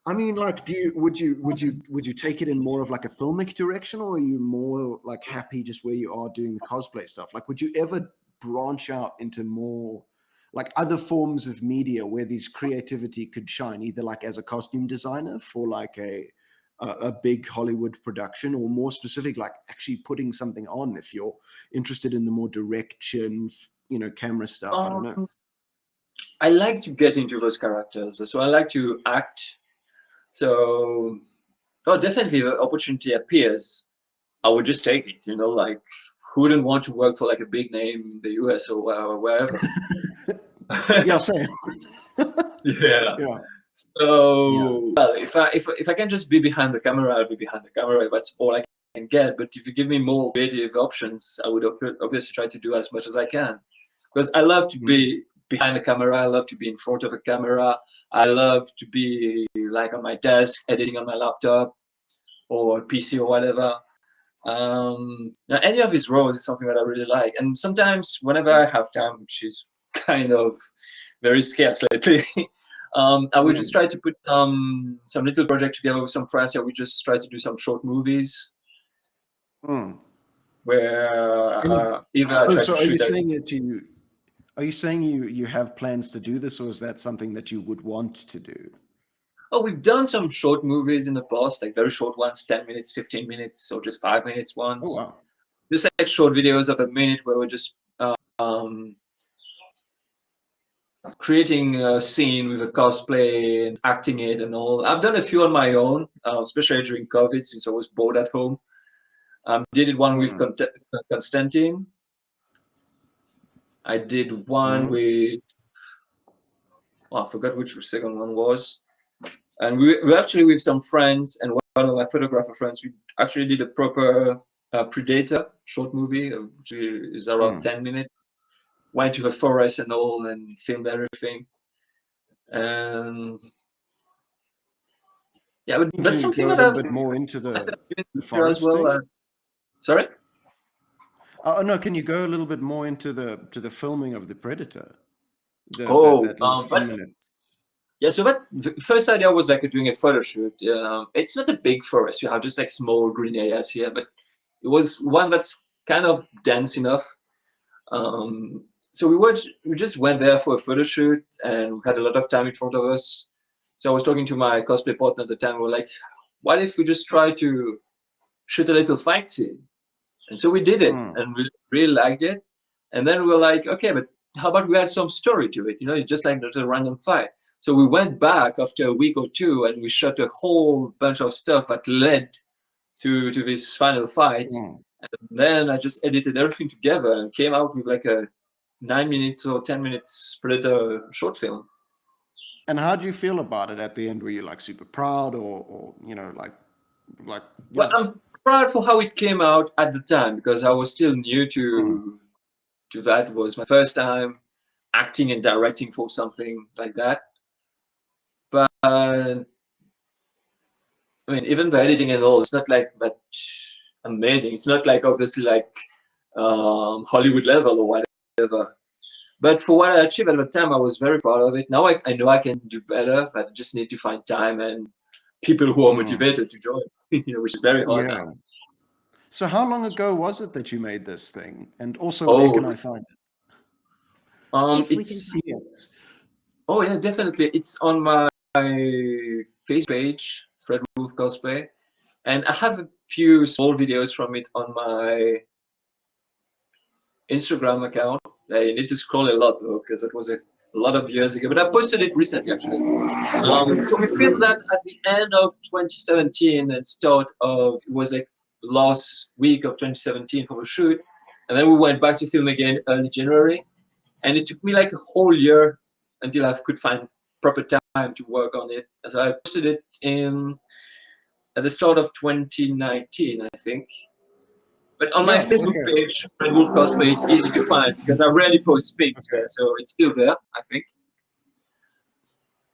I mean, like, would you take it in more of like a filmic direction, or are you more like happy just where you are doing the cosplay stuff? Like, would you ever branch out into more like other forms of media where these creativity could shine, either like as a costume designer for like a big Hollywood production, or more specific, like actually putting something on if you're interested in the more direction, camera stuff? I don't know. Um, I like to get into those characters, so I like to act. So, oh, definitely, the opportunity appears, I would just take it. Like who wouldn't want to work for like a big name in the US or wherever? Yeah, same. Yeah. Yeah. Yeah. So, well, if I can just be behind the camera, I'll be behind the camera. That's all I can get. But if you give me more creative options, I would obviously try to do as much as I can. Because I love to be behind the camera. I love to be in front of a camera. I love to be like on my desk, editing on my laptop or PC or whatever. Now any of his roles is something that I really like. And sometimes, whenever I have time, which is kind of very scarce lately, I would just try to put some little project together with some friends. Yeah, we just try to do some short movies Mm. where And, either I oh, try to so are you shoot. saying that you have plans to do this, or is that something that you would want to do? Oh, we've done some short movies in the past, like very short ones, 10 minutes, 15 minutes, or just 5 minutes Oh, ones. wow. Just like short videos of a minute where we're just um, creating a scene with a cosplay and acting it and all. I've done a few on my own, especially during COVID since I was bored at home. Did one with Mm. Constantine. I did one Mm. with, I forgot which the second one was. And we actually with some friends and one of my photographer friends, we actually did a proper Predator short movie, which is around 10 minutes. Went to the forest and all and filmed everything. And yeah, but that's To something go a that little I've bit more into doing the here as forest well. thing. Sorry? Oh no, can you go a little bit more into the filming of the Predator? Oh, That little but 10 minute. yeah, so that the first idea was like doing a photo shoot. It's not a big forest. You have just like small green areas here, but it was one that's kind of dense enough. So we just went there for a photo shoot, and we had a lot of time in front of us. So I was talking to my cosplay partner at the time. We were like, what if we just try to shoot a little fight scene? And so we did it, Mm. and we really liked it. And then we were like, okay, but how about we add some story to it? You know, it's just like not a random fight. So we went back after a week or two, and we shot a whole bunch of stuff that led to this final fight. Mm. And then I just edited everything together and came out with like a 9 minutes or 10 minutes Predator short film. And how do you feel about it at the end? Were you like super proud, or like Well, yeah? I'm proud for how it came out at the time because I was still new Mm. to that. It was my first time acting and directing for something like that. But I mean, even the editing and all, it's not like that amazing. It's not like obviously like Hollywood level or whatever. But for what I achieved at the time, I was very proud of it. Now I know I can do better, but I just need to find time and people who are Mm. motivated to join, which is very hard Yeah. now. So how long ago was it that you made this thing? And also, where Oh, can I find it? If we can it's find. Yes. oh yeah, definitely. It's on my Facebook page, Fred Wolf Cosplay, and I have a few small videos from it on my Instagram account. I need to scroll a lot though, because it was a lot of years ago. But I posted it recently, actually. So we filmed that at the end of 2017 and start of it was like last week of 2017 for the shoot, and then we went back to film again early January, and it took me like a whole year until I could find proper time to work on it. So I posted it in at the start of 2019, I think. But on my Yeah. Facebook Okay. page, Red Wolf Cosplay, it's easy to find because I rarely post pics Okay. there, so it's still there, I think.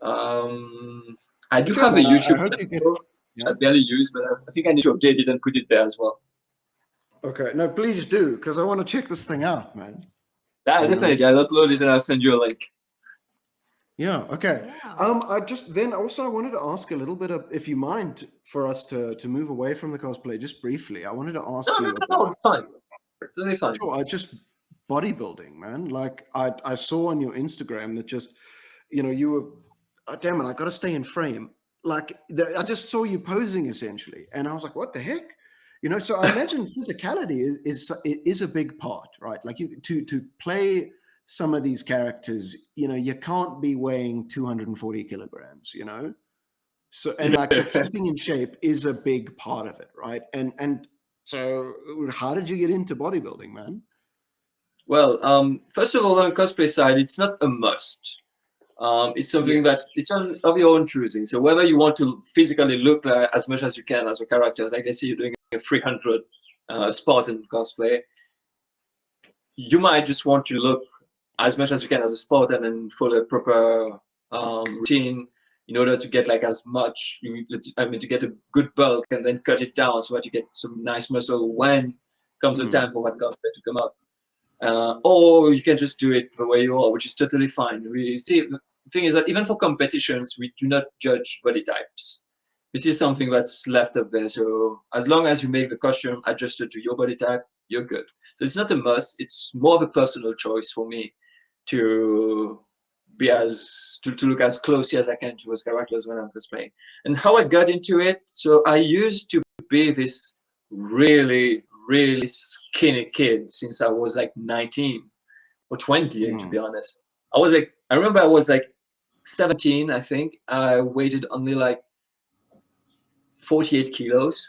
Um, I do Okay, have a man. I YouTube hope you get. channel, which Yeah. I barely use, but I think I need to update it and put it there as well. Okay. No, please do, because I want to check this thing out, man. Yeah, You know. definitely. I'll upload it and I'll send you a link. Yeah. Okay. Yeah. I just then also I wanted to ask a little bit of, if you mind, for us to move away from the cosplay just briefly. I wanted to No, ask no, you no, no, about. it's fine. Totally fine. Sure. I just bodybuilding, man. Like I saw on your Instagram that just, you were, damn it, I got to stay in frame. Like I just saw you posing essentially, and I was like, what the heck? So I imagine physicality is a big part, right? Like you to play some of these characters, you can't be weighing 240 kilograms, So so keeping in shape is a big part of it, right? And so how did you get into bodybuilding, man? Well, first of all, on cosplay side, it's not a must. It's something Yes. that it's of your own choosing. So whether you want to physically look like, as much as you can as a character, like let's say you're doing a 300 Spartan cosplay, you might just want to look as much as you can as a Spartan and follow a proper routine in order to get like as much. I mean, to get a good bulk and then cut it down so that you get some nice muscle when comes the Mm. time for that cosplay to come out. Or you can just do it the way you are, which is totally fine. We see the thing is that even for competitions, we do not judge body types. This is something that's left up there. So as long as you make the costume adjusted to your body type, you're good. So it's not a must. It's more of a personal choice for me to be to look as closely as I can to those characters when I'm cosplaying. And how I got into it, so I used to be this really, really skinny kid since I was like 19 or 20, to Mm. be honest. I remember I was like 17, I think. I weighted only like 48 kilos,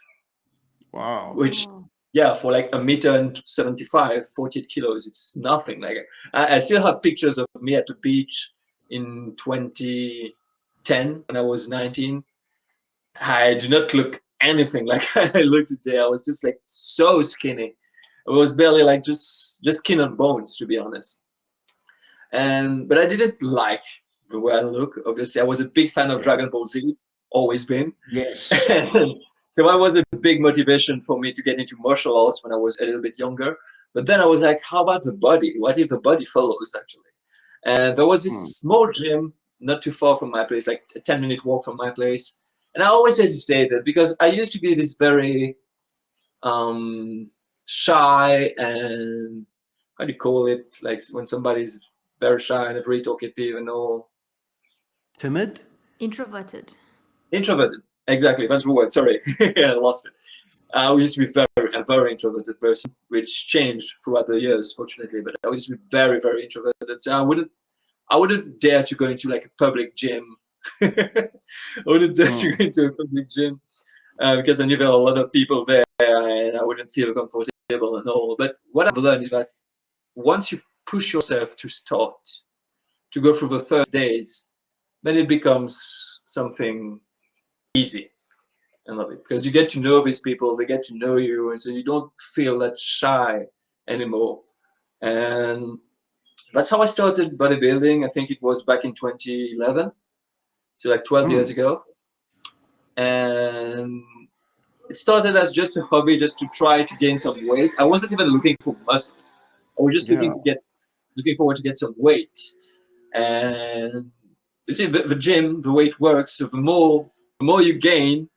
Wow. which, Oh. yeah, for like a meter and 75, 48 kilos, it's nothing. Like I still have pictures of me at the beach in 2010 when I was 19. I do not look anything like I look today. I was just like so skinny. It was barely like just skin and bones, to be honest. But I didn't like the way I look. Obviously, I was a big fan of Yeah. Dragon Ball Z, always been. Yes. So that was a big motivation for me to get into martial arts when I was a little bit younger. But then I was like, how about the body? What if the body follows actually? And there was this small gym not too far from my place, like a 10-minute walk from my place. And I always hesitated because I used to be this very shy and how do you call it? Like when somebody's very shy and very talkative and all. Timid? Introverted. Introverted. Exactly, that's the word. Sorry, I lost it. I used to be a very introverted person, which changed throughout the years, fortunately. But I used to be very, very introverted. So I wouldn't dare to go into like a public gym. I wouldn't dare to go into a public gym because I knew there were a lot of people there, and I wouldn't feel comfortable and all. But what I've learned is that once you push yourself to start, to go through the first days, then it becomes something easy. I love it because you get to know these people, they get to know you, and so you don't feel that shy anymore. And that's how I started bodybuilding. I think it was back in 2011, so like 12 years ago. And it started as just a hobby, just to try to gain some weight. I wasn't even looking for muscles. I was just looking forward to get some weight. And you see, the gym, the way it works, so the more you gain,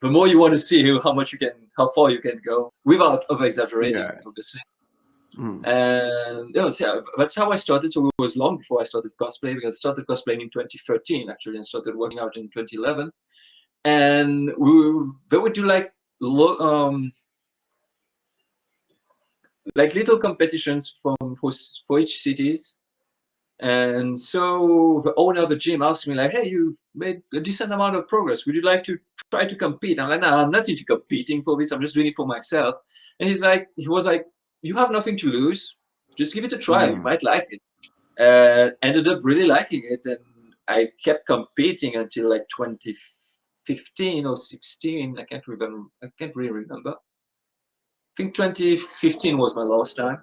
the more you want to see how far you can go, without over exaggerating, obviously. And that's how I started. So it was long before I started cosplay, because I started cosplaying in 2013 actually, and started working out in 2011. And they would do like little competitions for each cities. And so the owner of the gym asked me like, "Hey, you've made a decent amount of progress. Would you like to try to compete?" I'm like, "No, I'm not into competing for this. I'm just doing it for myself." And he was like, "You have nothing to lose. Just give it a try. You might like it." Ended up really liking it, and I kept competing until like 2015 or 16. I can't remember. I can't really remember. I think 2015 was my last time.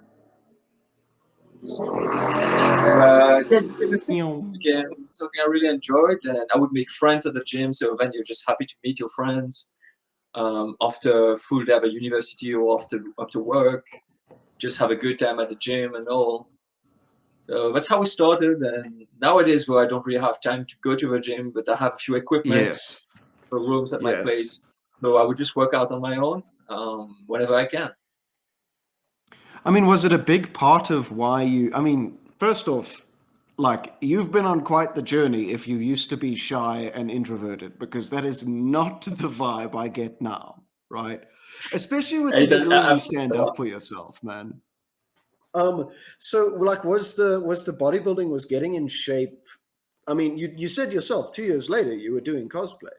Again, something I really enjoyed, and I would make friends at the gym. So then you're just happy to meet your friends after a full day at university or after work. Just have a good time at the gym and all. So that's how we started. And nowadays, I don't really have time to go to the gym, but I have a few equipments for rooms at my place. So I would just work out on my own whenever I can. I mean, was it a big part of why you, I mean, first off, like, you've been on quite the journey if you used to be shy and introverted, because that is not the vibe I get now, right? Especially with the degree you stand up for yourself, man. So like, was the bodybuilding was getting in shape? I mean, you said yourself 2 years later you were doing cosplay,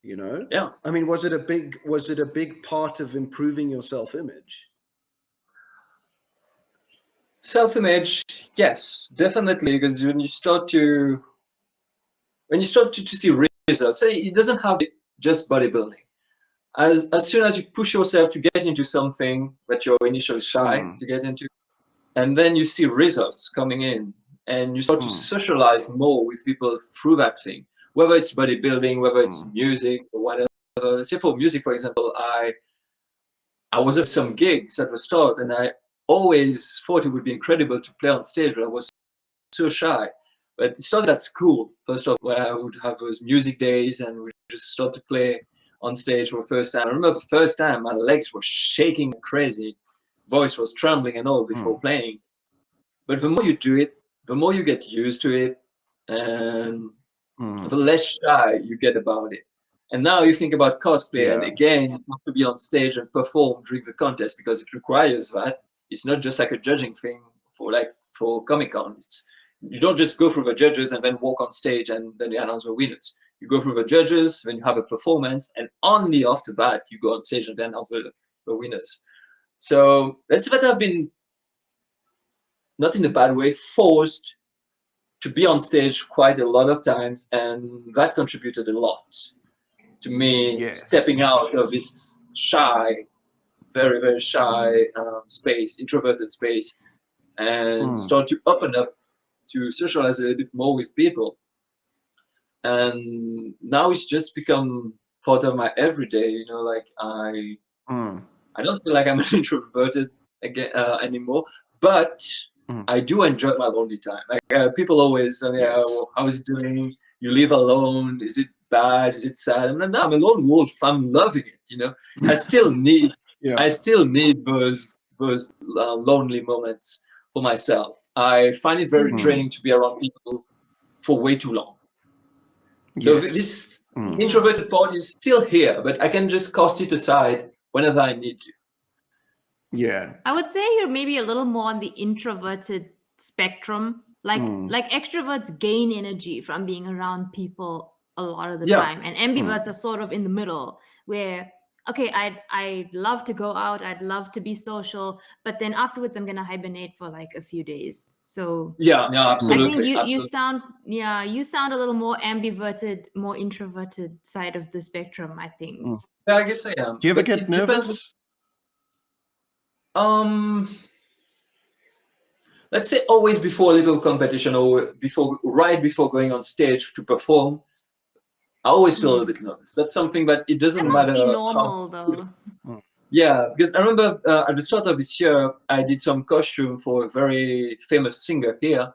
you know? Yeah. I mean, was it a big part of improving your self-image? Self-image, yes, definitely, because when you start to see results, say it doesn't have to be just bodybuilding. As soon as you push yourself to get into something that you're initially shy to get into, and then you see results coming in, and you start to socialize more with people through that thing, whether it's bodybuilding, whether it's music or whatever. Let's say for music, for example, I was at some gigs at the start, and I always thought it would be incredible to play on stage, but I was so shy. But it started at school, first off, where I would have those music days and we just start to play on stage for the first time. I remember the first time my legs were shaking crazy, voice was trembling and all before playing. But the more you do it, the more you get used to it, and the less shy you get about it. And now you think about cosplay, and again, you have to be on stage and perform during the contest because it requires that. It's not just like a judging thing for Comic-Con. You don't just go through the judges and then walk on stage and then you announce the winners. You go through the judges, then you have a performance, and only after that you go on stage and then announce the winners. So that's what I've been, not in a bad way, forced to be on stage quite a lot of times, and that contributed a lot to me stepping out of this shy, very, very shy space, introverted space, and start to open up to socialize a little bit more with people. And now it's just become part of my everyday, like I don't feel like I'm an introverted again anymore. But I do enjoy my lonely time. Like people always, Yes. how is it doing? You live alone? Is it bad? Is it sad? I'm like, no, I'm a lone wolf. I'm loving it. You know, I still need, Yeah. I still need those lonely moments for myself. I find it very draining to be around people for way too long. So Yes. this Yeah. introverted part is still here, but I can just cast it aside whenever I need to. Yeah. I would say you're maybe a little more on the introverted spectrum. Like extroverts gain energy from being around people a lot of the Yeah. time, and ambiverts are sort of in the middle where okay, I'd love to go out, I'd love to be social, but then afterwards I'm gonna hibernate for like a few days. So Yeah, I think absolutely. you Absolutely. sound you sound a little more ambiverted, more introverted side of the spectrum, I think. Yeah, I guess I am. Do you ever But get it depends. nervous? Let's say always before a little competition or right before going on stage to perform, I always feel a little bit nervous. That's something, but it That doesn't must matter be how. normal though. Yeah, because I remember at the start of this year, I did some costume for a very famous singer here.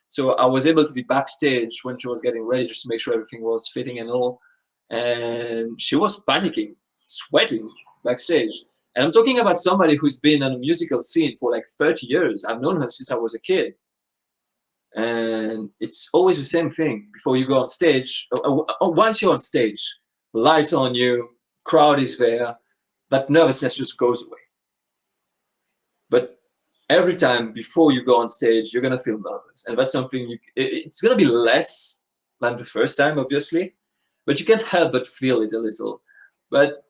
So I was able to be backstage when she was getting ready just to make sure everything was fitting and all. And she was panicking, sweating backstage. And I'm talking about somebody who's been on a musical scene for like 30 years. I've known her since I was a kid. And it's always the same thing before you go on stage. Once you're on stage, lights on you, crowd is there, that nervousness just goes away. But every time before you go on stage, you're gonna feel nervous, and that's something it's gonna be less than the first time, obviously, but you can't help but feel it a little. But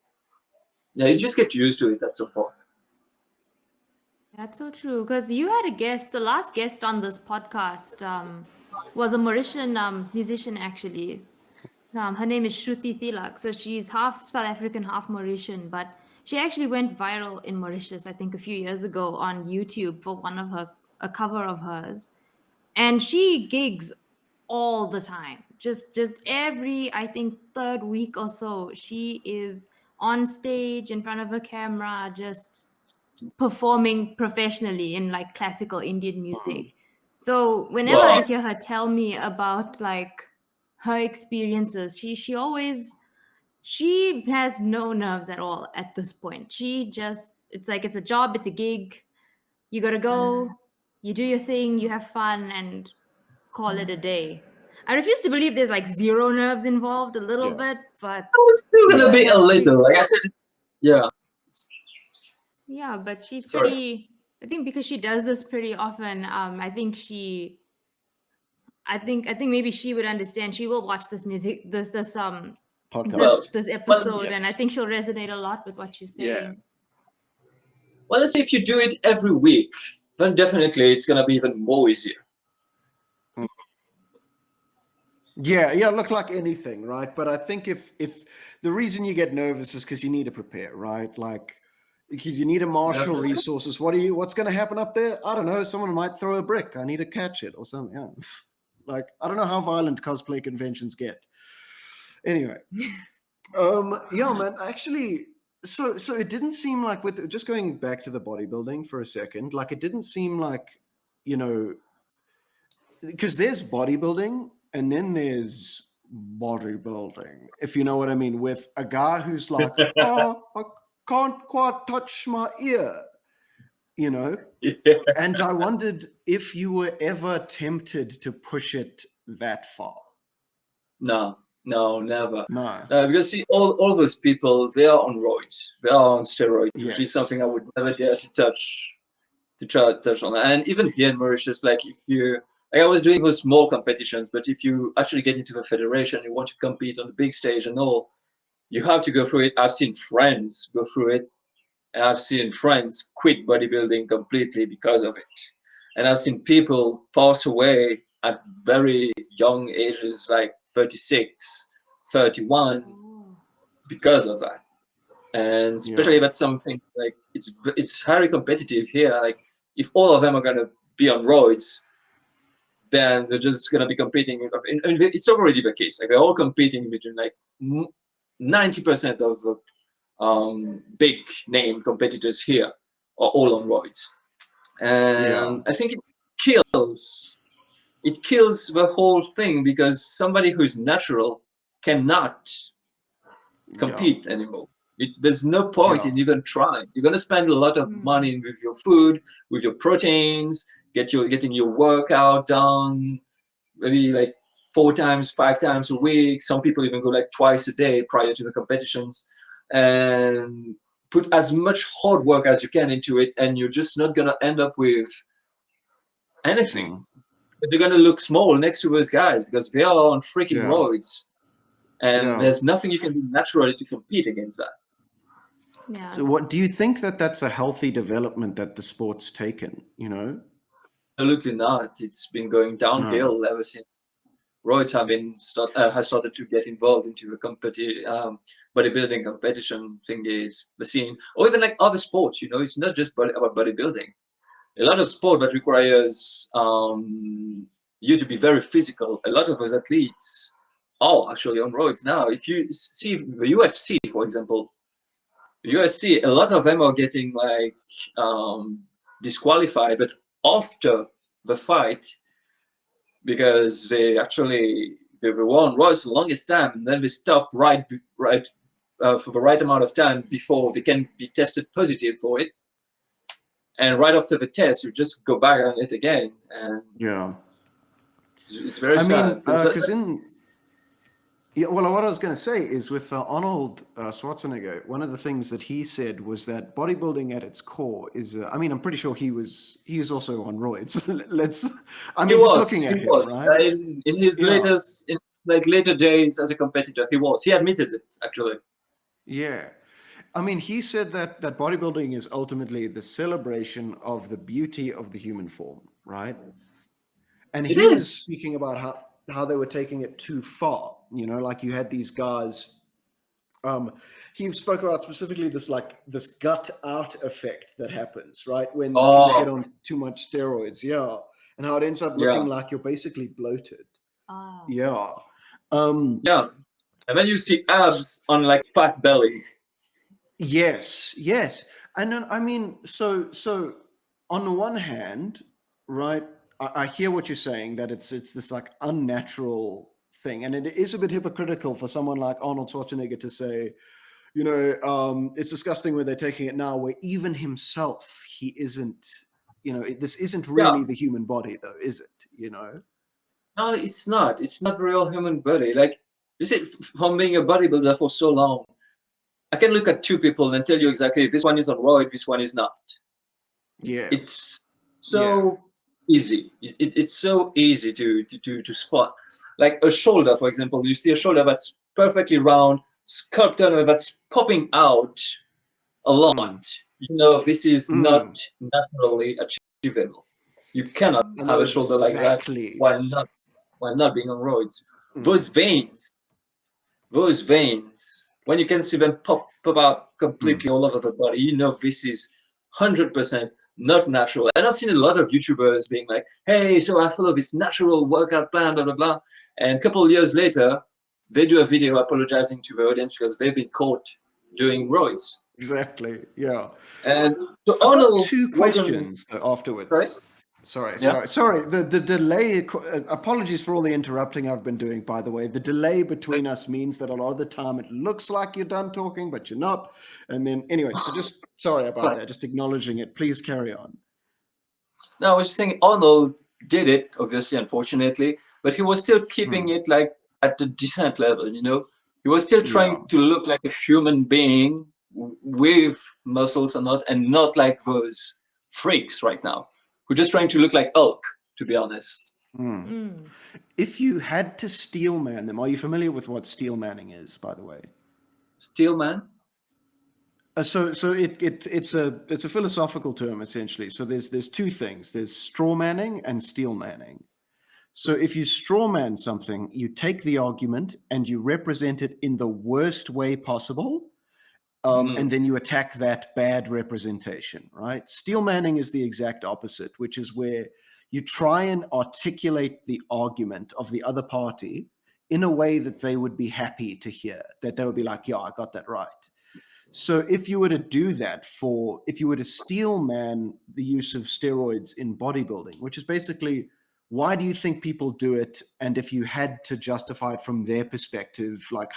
yeah, you just get used to it at some point. That's so true. Because you had a guest, the last guest on this podcast was a Mauritian musician, actually. Her name is Shruti Tilak. So she's half South African, half Mauritian, but she actually went viral in Mauritius, I think, a few years ago on YouTube for a cover of hers. And she gigs all the time. Just every, I think, third week or so, she is on stage in front of a camera, just performing professionally in like classical Indian music. So whenever I Wow. hear her tell me about like her experiences, she has no nerves at all at this point. She just it's like it's a job, it's a gig. You gotta go, you do your thing, you have fun, and call it a day. I refuse to believe there's like zero nerves involved a little bit, but It's still gonna be a little, like I said. Yeah. yeah, but she's Sorry. pretty. I think because she does this pretty often, I think maybe she would understand. She will watch this music, Podcast. this Well, episode, yes. and I think she'll resonate a lot with what you're saying. well, let's say if you do it every week, then definitely it's gonna be even more easier. Yeah, look like anything, right? But I think if the reason you get nervous is because you need to prepare, right? Like because you need to marshal resources. What's going to happen up there? I don't know. Someone might throw a brick. I need to catch it or something. Yeah. Like I don't know how violent cosplay conventions get. Anyway, yeah, man. Actually, so it didn't seem like with just going back to the bodybuilding for a second, like it didn't seem like because there's bodybuilding and then there's bodybuilding, if you know what I mean, with a guy who's like, oh, I can't quite touch my ear, and I wondered if you were ever tempted to push it that far. No, never. No. Because see, all those people, they are on roids, they are on steroids, which is Yes. something I would never dare to touch, to try to touch on. And even here in Mauritius, like if you, like I was doing those small competitions, but if you actually get into a federation, you want to compete on the big stage and all, you have to go through it. I've seen friends go through it, and I've seen friends quit bodybuilding completely because of it. And I've seen people pass away at very young ages, like 36, 31, because of that. And especially that's something like it's highly competitive here. Like if all of them are gonna be on roids, then they're just gonna be competing. And it's already the case. Like they're all competing between like 90% of the big name competitors here are all on roids, and I think it kills the whole thing, because somebody who's natural cannot compete anymore. There's no point in even trying. You're going to spend a lot of money with your food, with your proteins, getting your workout done, maybe like 4 times, 5 times a week. Some people even go like twice a day prior to the competitions, and put as much hard work as you can into it, and you're just not going to end up with anything. But they're going to look small next to those guys because they are on freaking roids, and there's nothing you can do naturally to compete against that. Yeah. So what do you think that that's a healthy development that the sport's taken, you know? Absolutely not. It's been going downhill ever since roids has started to get involved into the bodybuilding competition thingies, the scene, or even like other sports. You know, it's not just about bodybuilding. A lot of sport that requires you to be very physical. A lot of those athletes are actually on roids now. If you see the UFC, for example, the UFC, a lot of them are getting like disqualified, but after the fight, because they were on roids for the longest time, and then they stop right for the right amount of time before they can be tested positive for it. And right after the test, you just go back on it again, and it's very sad. Because what I was going to say is with Arnold Schwarzenegger, one of the things that he said was that bodybuilding at its core is, I'm pretty sure he was also on roids. Looking at him, right? In his later days as a competitor, he admitted it, actually. Yeah. He said that bodybuilding is ultimately the celebration of the beauty of the human form, right? And he was speaking about how they were taking it too far. You know, like you had these guys. He spoke about specifically this gut out effect that happens, right, when people get on too much steroids, and how it ends up looking like you're basically bloated. And then you see abs on like fat belly. Yes, and then so on the one hand, right, I hear what you're saying, that it's this like unnatural thing, and it is a bit hypocritical for someone like Arnold Schwarzenegger to say, you know, it's disgusting where they're taking it now, where even himself, he isn't, you know, this isn't really the human body though, is it? You know? No, it's not. It's not real human body. Like, you see, from being a bodybuilder for so long, I can look at two people and tell you exactly this one is on roid, this one is not. Yeah. It's so easy. It's so easy to spot. Like a shoulder, for example, you see a shoulder that's perfectly round, sculpted, that's popping out a lot. You know, this is not naturally achievable. You cannot have a shoulder like that while not being on roids. Those veins, when you can see them pop out completely all over the body, you know this is 100% not natural. And I've seen a lot of YouTubers being like, hey, so I follow this natural workout plan, blah, blah, blah. And a couple of years later, they do a video apologizing to the audience because they've been caught doing roids. Exactly, yeah. And so I've got two questions afterwards. Right? Sorry. The delay, apologies for all the interrupting I've been doing, by the way. The delay between us means that a lot of the time it looks like you're done talking, but you're not. And then, anyway, so just sorry about that, just acknowledging it. Please carry on. No, I was just saying Arnold did it, obviously, unfortunately, but he was still keeping it like at the decent level, you know? He was still trying to look like a human being with muscles and not like those freaks right now. We're just trying to look like Hulk, to be honest. If you had to steel man them, are you familiar with what steel manning is, by the way? Steel man? So it's a philosophical term, essentially. So there's two things. There's straw manning and steel manning. So if you straw man something, you take the argument and you represent it in the worst way possible. And then you attack that bad representation, right? Steel manning is the exact opposite, which is where you try and articulate the argument of the other party in a way that they would be happy to hear, that they would be like, yeah, I got that right. So if you were to do that if you were to steel man the use of steroids in bodybuilding, which is basically, why do you think people do it? And if you had to justify it from their perspective, like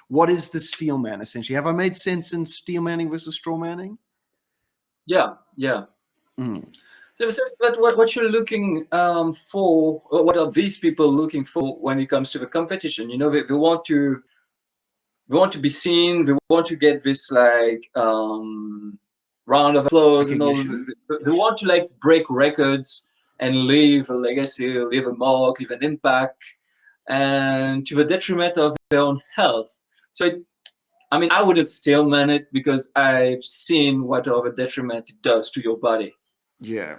what is the steel man essentially? Have I made sense in steel manning versus straw manning? Yeah, yeah. Mm. But what you're looking for, or what are these people looking for when it comes to the competition? You know, they want to be seen. They want to get this like round of applause and all. Recognition? They want to like break records and leave a legacy, leave a mark, leave an impact, and to the detriment of their own health. So, I mean, I wouldn't still man it because I've seen what other detriment it does to your body. Yeah.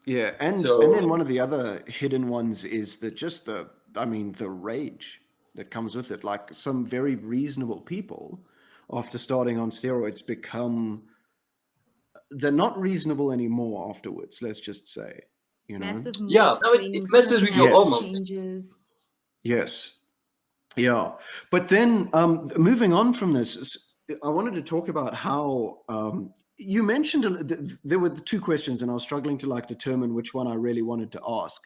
Yeah. And then So one of the other hidden ones is that just the rage that comes with it. Like some very reasonable people after starting on steroids they're not reasonable anymore afterwards, let's just say, you know? Massive yeah, mood no, it swings, messes with your Yes. personality hormones. changes. Yes. Yeah. But then moving on from this, I wanted to talk about how you mentioned there were the two questions, and I was struggling to like determine which one I really wanted to ask.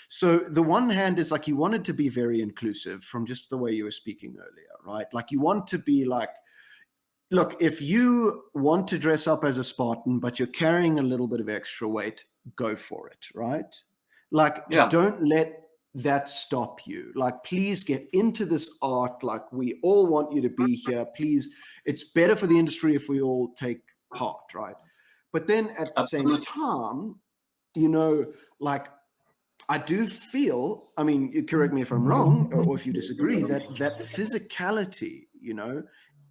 So the one hand is like you wanted to be very inclusive from just the way you were speaking earlier, right? Like you want to be like, look, if you want to dress up as a Spartan, but you're carrying a little bit of extra weight, go for it, right? Like, Yeah, don't let that stop you. Like, please get into this art. Like, we all want you to be here. Please, it's better for the industry if we all take part, right? But then at the same absolutely. time, you know, like, I do feel, I mean, you correct me if I'm wrong, or if you disagree, that physicality, you know,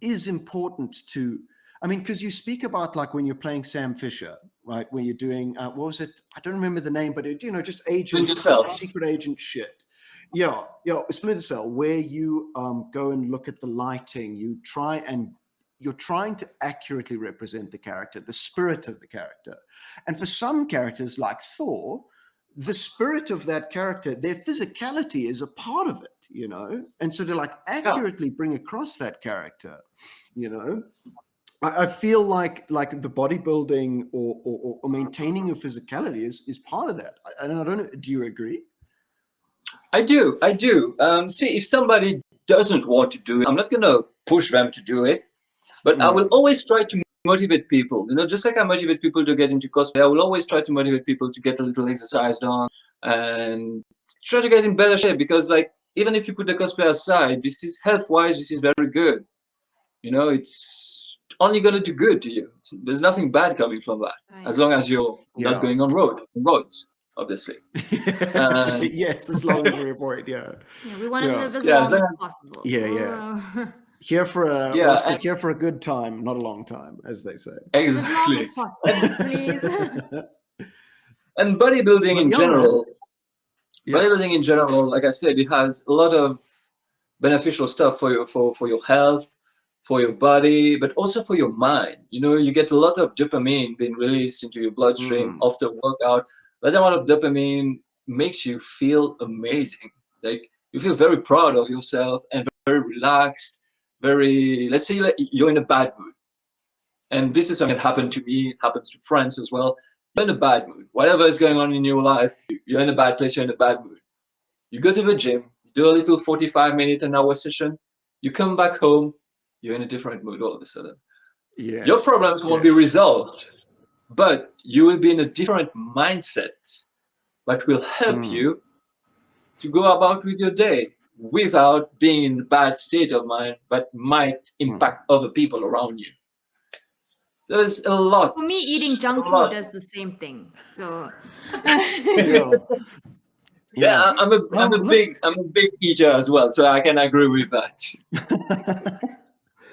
is important to, I mean, because you speak about like when you're playing Sam Fisher, right? When you're doing, what was it? I don't remember the name, but it, you know, just agent stuff, Yourself. secret agent shit. Yeah, yeah, Splinter Cell, where you go and look at the lighting, you're trying to accurately represent the character, the spirit of the character. And for some characters like Thor, the spirit of that character, their physicality is a part of it, you know? And so to like Yeah, accurately bring across that character, you know, I feel like the bodybuilding or maintaining your physicality is part of that. And I don't know, do you agree? I do. I do. See, if somebody doesn't want to do it, I'm not gonna push them to do it. But I will Mm. always try to motivate people. You know, just like I motivate people to get into cosplay, I will always try to motivate people to get a little exercise done and try to get in better shape. Because, like, even if you put the cosplay aside, this is health-wise, this is very good. You know, it's only gonna do good to you. There's nothing bad coming from that, as Right. long as you're not Yeah. going on roads, obviously. And Yes, as long as you report, yeah. Yeah, we want to Yeah. live as yeah, as long long as as, possible. Yeah, yeah. Here for a yeah, what's it? Here for a good time, not a long time, as they say. and As long as exactly. possible, please. And bodybuilding But in yeah, man. general, Yeah. bodybuilding in general, like I said, it has a lot of beneficial stuff for your health, for your body, but also for your mind. You know, you get a lot of dopamine being released into your bloodstream Mm. after workout. That amount of dopamine makes you feel amazing. Like you feel very proud of yourself and very relaxed. Very, let's say like you're in a bad mood, and this is something that happened to me. It happens to friends as well. You're in a bad mood. Whatever is going on in your life, you're in a bad place. You're in a bad mood. You go to the gym, you do a little 45-minute an hour session, you come back home, you're in a different mood all of a sudden. Your Yes. problems won't be Yes. resolved, but you will be in a different mindset that will help Mm. you to go about with your day without being in a bad state of mind that might Mm. impact other people around you. There's a lot, For me, eating a junk food lot. does the same thing. So, Yeah. Yeah, Yeah. Look. I'm a big eater as well, so I can agree with that.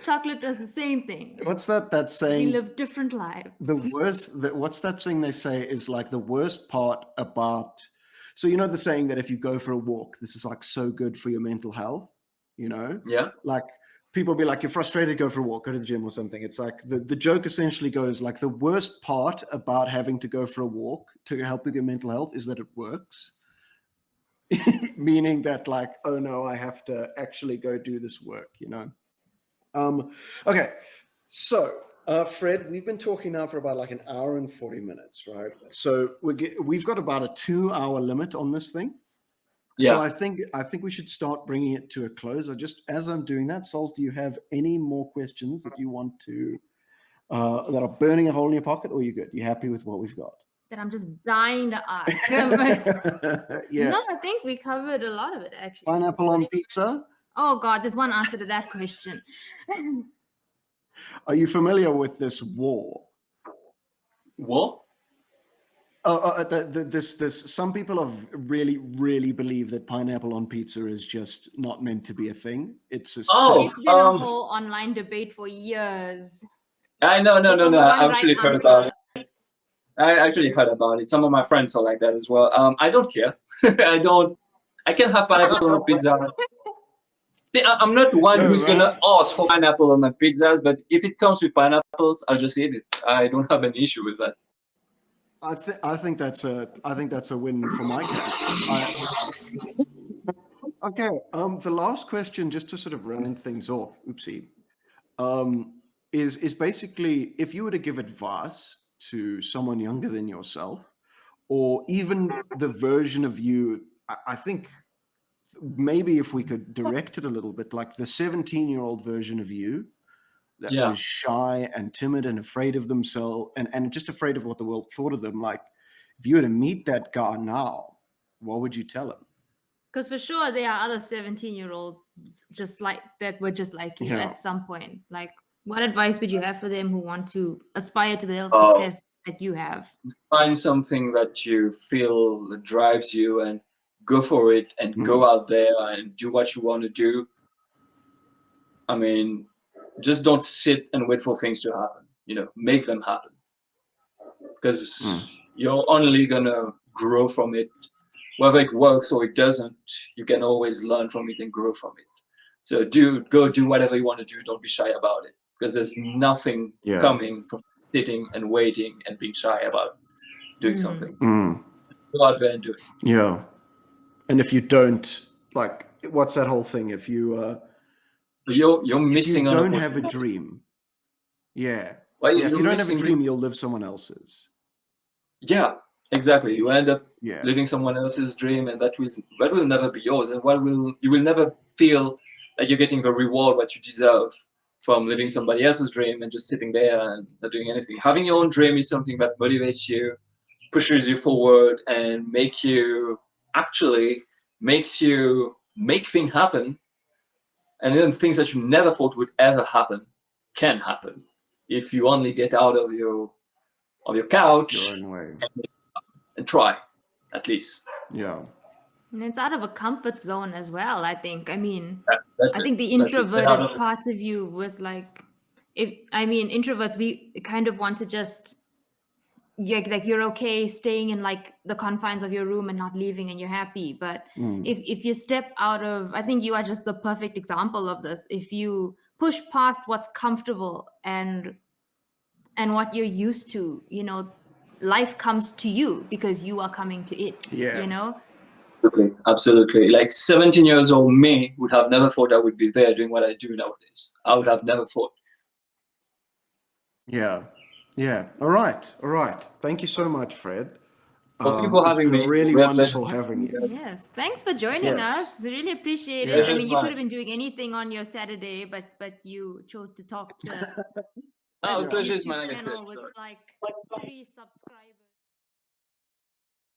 chocolate does the same thing. What's that We saying? live different lives. What's that thing they say is like the worst part about, so you know the saying that if you go for a walk, this is like so good for your mental health, you know? Yeah, Like people be like, you're frustrated, go for a walk, go to the gym or something. It's like the joke essentially goes like the worst part about having to go for a walk to help with your mental health is that it works. Meaning that like, oh no, I have to actually go do this work, you know? Okay. So, Fred, we've been talking now for about like an hour and 40 minutes, right? So we've got about a 2-hour limit on this thing. Yeah. So I think we should start bringing it to a close. As I'm doing that, Sols, do you have any more questions that you want to that are burning a hole in your pocket, or are you good? You happy with what we've got? That I'm just dying to ask. Yeah. No, I think we covered a lot of it actually. Pineapple on pizza. Oh God, there's one answer to that question. Are you familiar with this war? What? This some people have really believe that pineapple on pizza is just not meant to be a thing. It's a It's been a whole online debate for years. No. I actually heard about it. I actually heard about it. Some of my friends are like that as well. I don't care. I can have pineapple on pizza. I'm not one who's gonna ask for pineapple on my pizzas, but if it comes with pineapples, I'll just eat it. I don't have an issue with that. I think that's a win for my case. Okay. The last question, just to sort of round things off, is basically, if you were to give advice to someone younger than yourself, or even the version of you, I think maybe if we could direct it a little bit, like the 17-year-old version of you that was shy and timid and afraid of themselves and just afraid of what the world thought of them. Like, if you were to meet that guy now, what would you tell him? Because for sure there are other 17-year-olds just like that were just like you at some point. Like, what advice would you have for them who want to aspire to the success that you have? Find something that you feel that drives you and go for it and go out there and do what you want to do. I mean, just don't sit and wait for things to happen. Make them happen. Because you're only gonna grow from it. Whether it works or it doesn't, you can always learn from it and grow from it. So go do whatever you want to do. Don't be shy about it, because there's nothing coming from sitting and waiting and being shy about doing something. Go out there and do it. Yeah. And if you don't, like, what's that whole thing? If you're missing if you on don't have a dream. Yeah. Well, if you don't have a dream, you'll live someone else's. Yeah, exactly. You end up living someone else's dream, and that will never be yours. And you will never feel like you're getting the reward what you deserve from living somebody else's dream and just sitting there and not doing anything. Having your own dream is something that motivates you, pushes you forward, and makes you make things happen. And then things that you never thought would ever happen can happen if you only get out of your couch and try, at least. Yeah. And it's out of a comfort zone as well, I think. I mean, I think the introverted part of you was like, introverts, we kind of want to just, like you're okay staying in like the confines of your room and not leaving and you're happy. But if you step out of, I think you are just the perfect example of this. If you push past what's comfortable and what you're used to, life comes to you because you are coming to it. Absolutely. Like 17 years old me would have never thought I would be there doing what I do nowadays. I would have never thought. Yeah. All right. Thank you so much, Fred. Thank you for having me. Really wonderful having you. Yes, thanks for joining us. Really appreciate it. I mean, you could have been doing anything on your Saturday, but you chose to talk to the pleasure is mine. channel with like 3 subscribers.